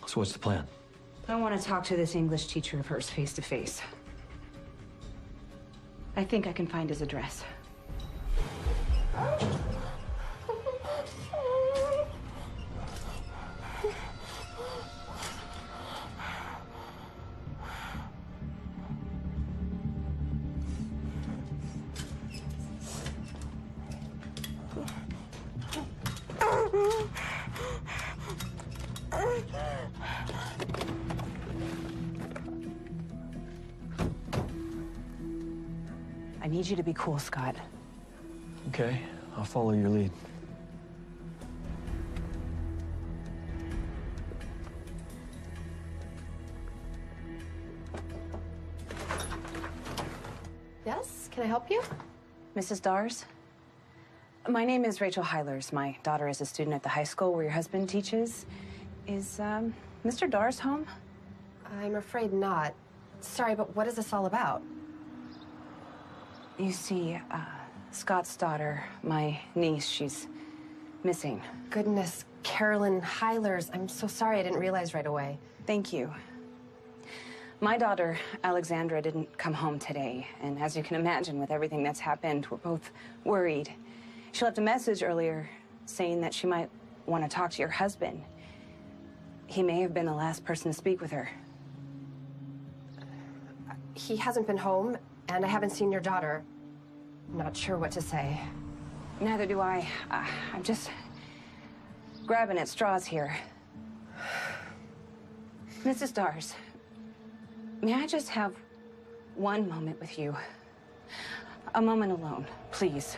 So what's the plan? I want to talk to this English teacher of hers face to face. I think I can find his address. I need you to be cool, Scott. Okay, I'll follow your lead. Yes, can I help you? Mrs. Dars? My name is Rachel Heilers. My daughter is a student at the high school where your husband teaches. Is, Mr. Dars home? I'm afraid not. Sorry, but what is this all about? You see, Scott's daughter, my niece, she's missing. My daughter, Alexandra, didn't come home today. And as you can imagine, with everything that's happened, we're both worried. She left a message earlier saying that she might want to talk to your husband. He may have been the last person to speak with her. He hasn't been home, and I haven't seen your daughter. I'm not sure what to say. Neither do I. I'm just grabbing at straws here. Mrs. Dars, may I just have one moment with you? A moment alone, please.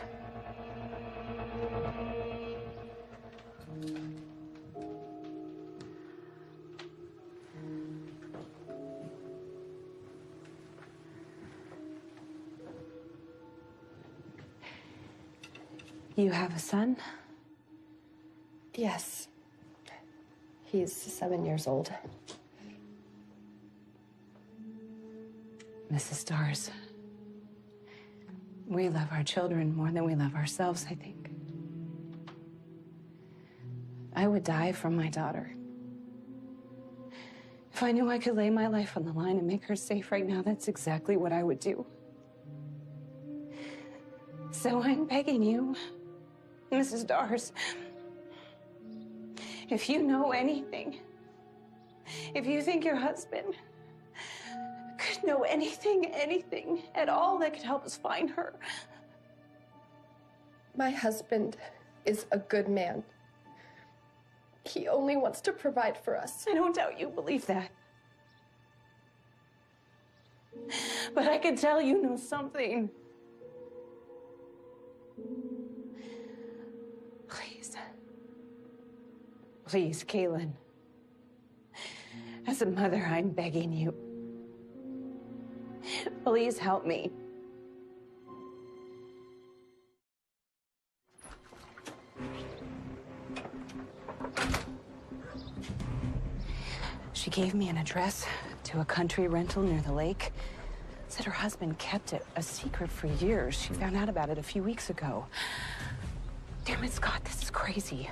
You have a son? Yes. He's 7 years old. Mrs. Dars, we love our children more than we love ourselves, I think. I would die for my daughter. If I knew I could lay my life on the line and make her safe right now, that's exactly what I would do. So I'm begging you, Mrs. Dars, if you know anything, if you think your husband could know anything at all that could help us find her. My husband is a good man. He only wants to provide for us. I don't doubt you believe that. But I can tell you know something. Please. Please, Kaylin. As a mother, I'm begging you. Please help me. She gave me an address to a country rental near the lake. Said her husband kept it a secret for years. She found out about it a few weeks ago. Damn it, Scott, this is crazy.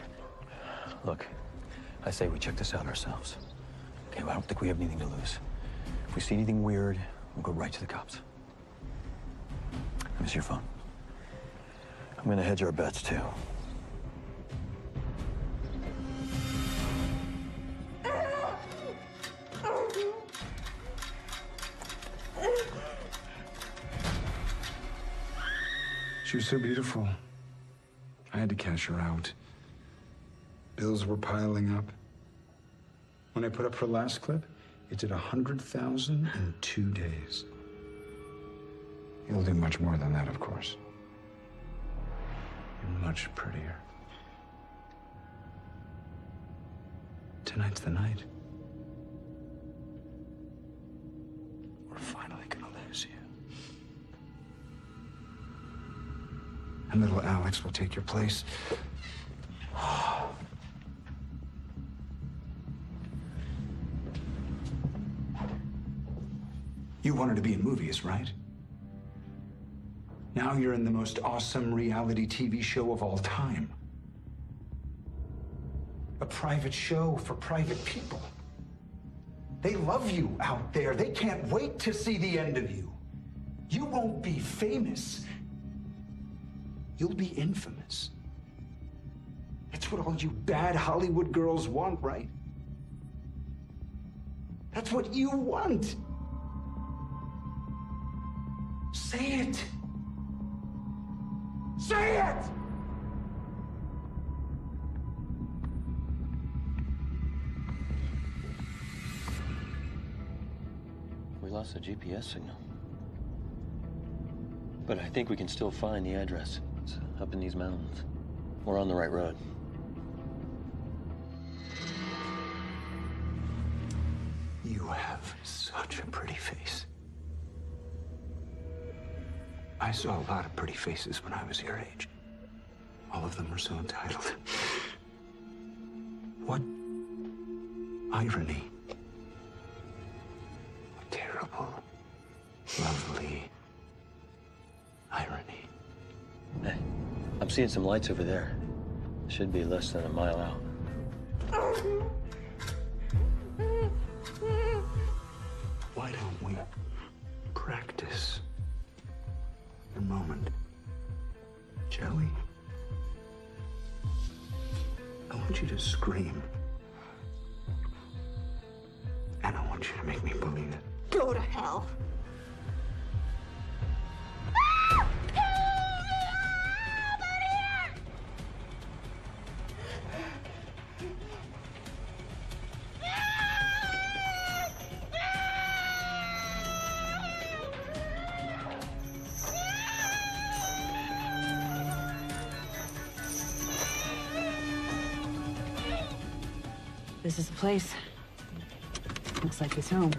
Look, I say we check this out ourselves. Okay, well, I don't think we have anything to lose. If we see anything weird, we'll go right to the cops. Let me see your phone. I'm gonna hedge our bets, too. She was so beautiful. I had to cash her out. Bills were piling up. When I put up her last clip, it did 100,000 in 2 days. You'll do much more than that, of course. You're much prettier. Tonight's the night. We're finally gonna lose you. And little Alex will take your place. You wanted to be in movies, right? Now you're in the most awesome reality TV show of all time. A private show for private people. They love you out there. They can't wait to see the end of you. You won't be famous. You'll be infamous. That's what all you bad Hollywood girls want, right? That's what you want. Say it. Say it! We lost the GPS signal. But I think we can still find the address. It's up in these mountains. We're on the right road. You have such a pretty face. I saw a lot of pretty faces when I was your age. All of them were so entitled. What irony. What terrible, lovely irony. Hey, I'm seeing some lights over there. Should be less than a mile out. Why don't practice the moment. Jelly, I want you to scream. And I want you to make me believe it. Go to hell. This is the place. Looks like he's home.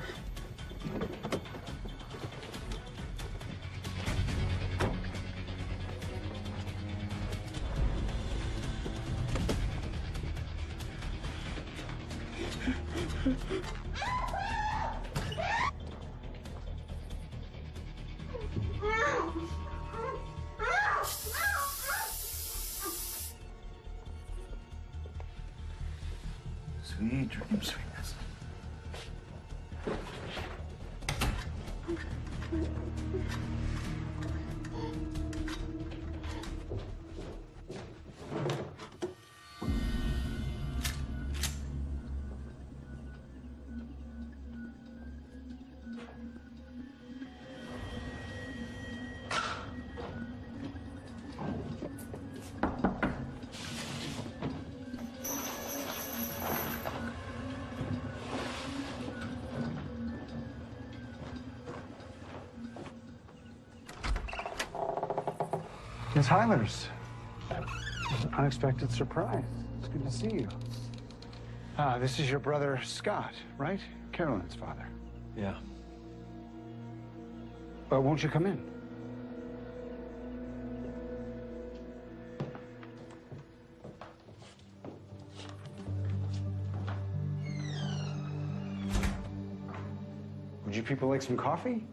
Sweet dreams, sweetness. Miss Heilers, an unexpected surprise. It's good to see you. This is your brother, Scott, right? Carolyn's father. Yeah. Won't you come in? Would you people like some coffee?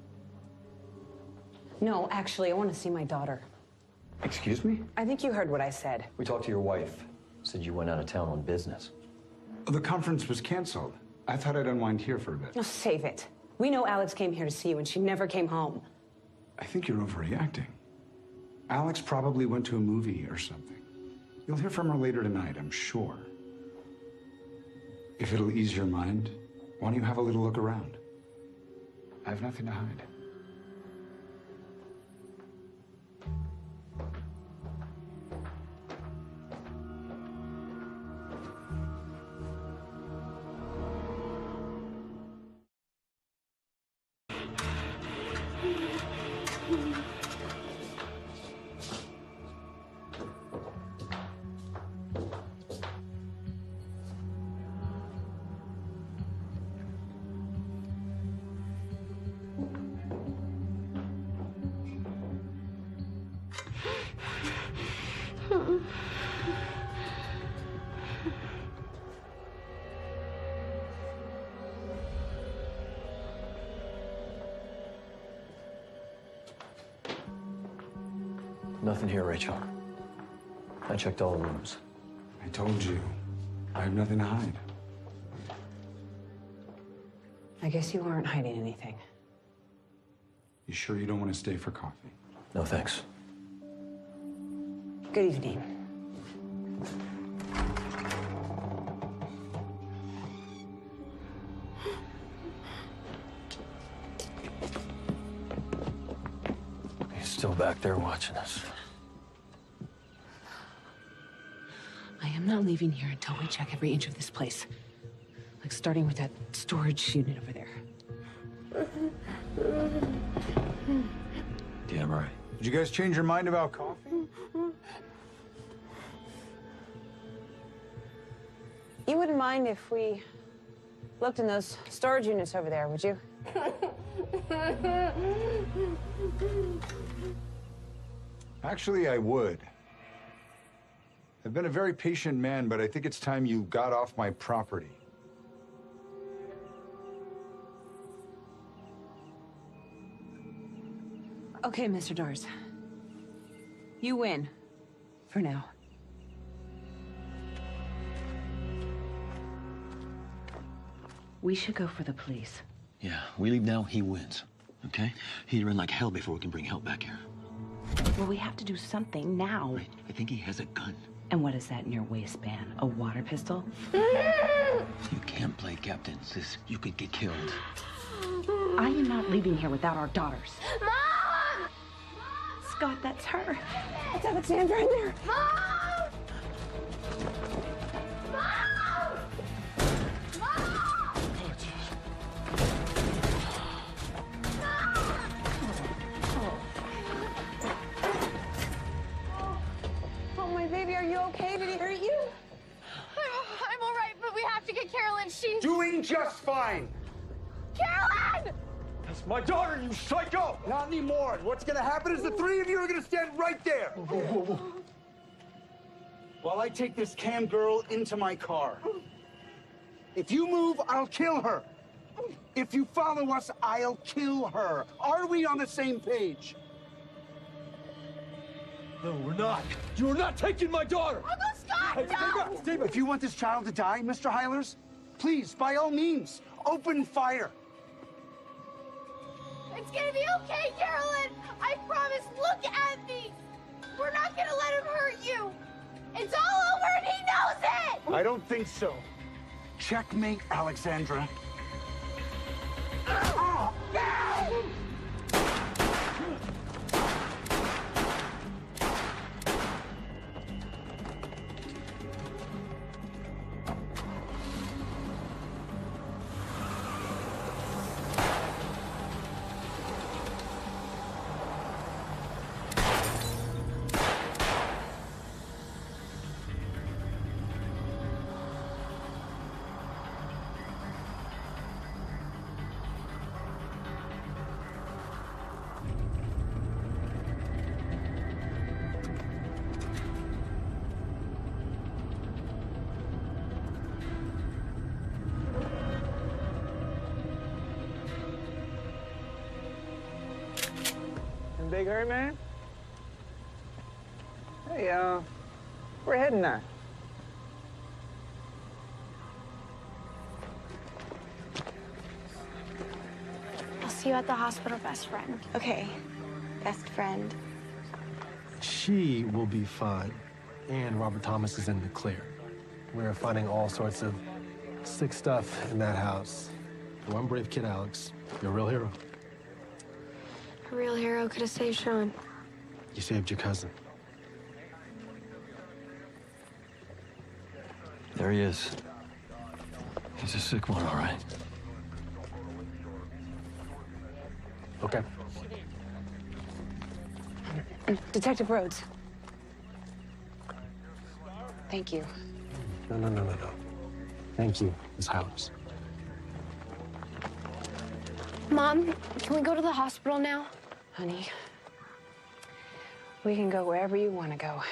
No, actually, I want to see my daughter. Excuse me? I think you heard what I said. We talked to your wife. Said you went out of town on business. The conference was canceled. I thought I'd unwind here for a bit. No, save it. We know Alex came here to see you and she never came home. I think you're overreacting. Alex probably went to a movie or something. You'll hear from her later tonight, I'm sure. If it'll ease your mind, why don't you have a little look around? I have nothing to hide. Nothing here, Rachel. I checked all the rooms. I told you, I have nothing to hide. I guess you aren't hiding anything. You sure you don't want to stay for coffee? No, thanks. Good evening. He's still back there watching us. I am not leaving here until we check every inch of this place. Like starting with that storage unit over there. Damn right. Did you guys change your mind about coffee? You wouldn't mind if we looked in those storage units over there, would you? Actually, I would. I've been a very patient man, but I think it's time you got off my property. Okay, Mr. Dars. You win. For now. We should go for the police. Yeah, we leave now, he wins. okay? He'd run like hell before we can bring help back here. Well, we have to do something now. Right. I think he has a gun. And what is that in your waistband? A water pistol? You can't play captain, sis. You could get killed. I am not leaving here without our daughters. Mom! Scott, that's her. It's Alexandra in there. Mom! Mom! Mom! Oh, my baby, are you okay? Did he hurt you? I'm all right, but we have to get Carolyn. She's... Doing just fine. Carolyn! That's my daughter, you psycho! Not anymore. What's gonna happen is the three of you are gonna stand right there. While I take this Cam girl into my car. If you move, I'll kill her. If you follow us, I'll kill her. Are we on the same page? No, we're not. You are not taking my daughter! Uncle Scott, no! Stay back. If you want this child to die, Mr. Heilers, please, by all means, open fire. It's gonna be okay, Carolyn! I promise, look at me! We're not gonna let him hurt you! It's all over and he knows it! I don't think so. Checkmate, Alexandra. In big hurry, man? Hey, we're heading now. I'll see you at the hospital, best friend. Okay, best friend. She will be fine. And Robert Thomas is in the clear. We're finding all sorts of sick stuff in that house. You're one brave kid, Alex. You're a real hero. A real hero could have saved Sean. You saved your cousin. There he is. He's a sick one, all right. Okay. Detective Rhodes. Thank you. No. Thank you, Ms. Howells. Mom, can we go to the hospital now? Honey, we can go wherever you want to go.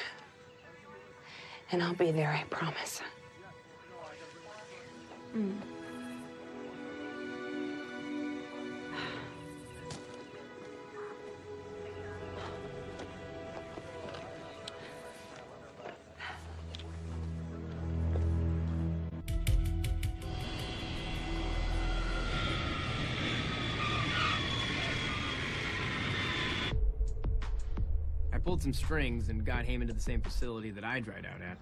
And I'll be there, I promise. I pulled some strings and got Heyman to the same facility that I dried out at.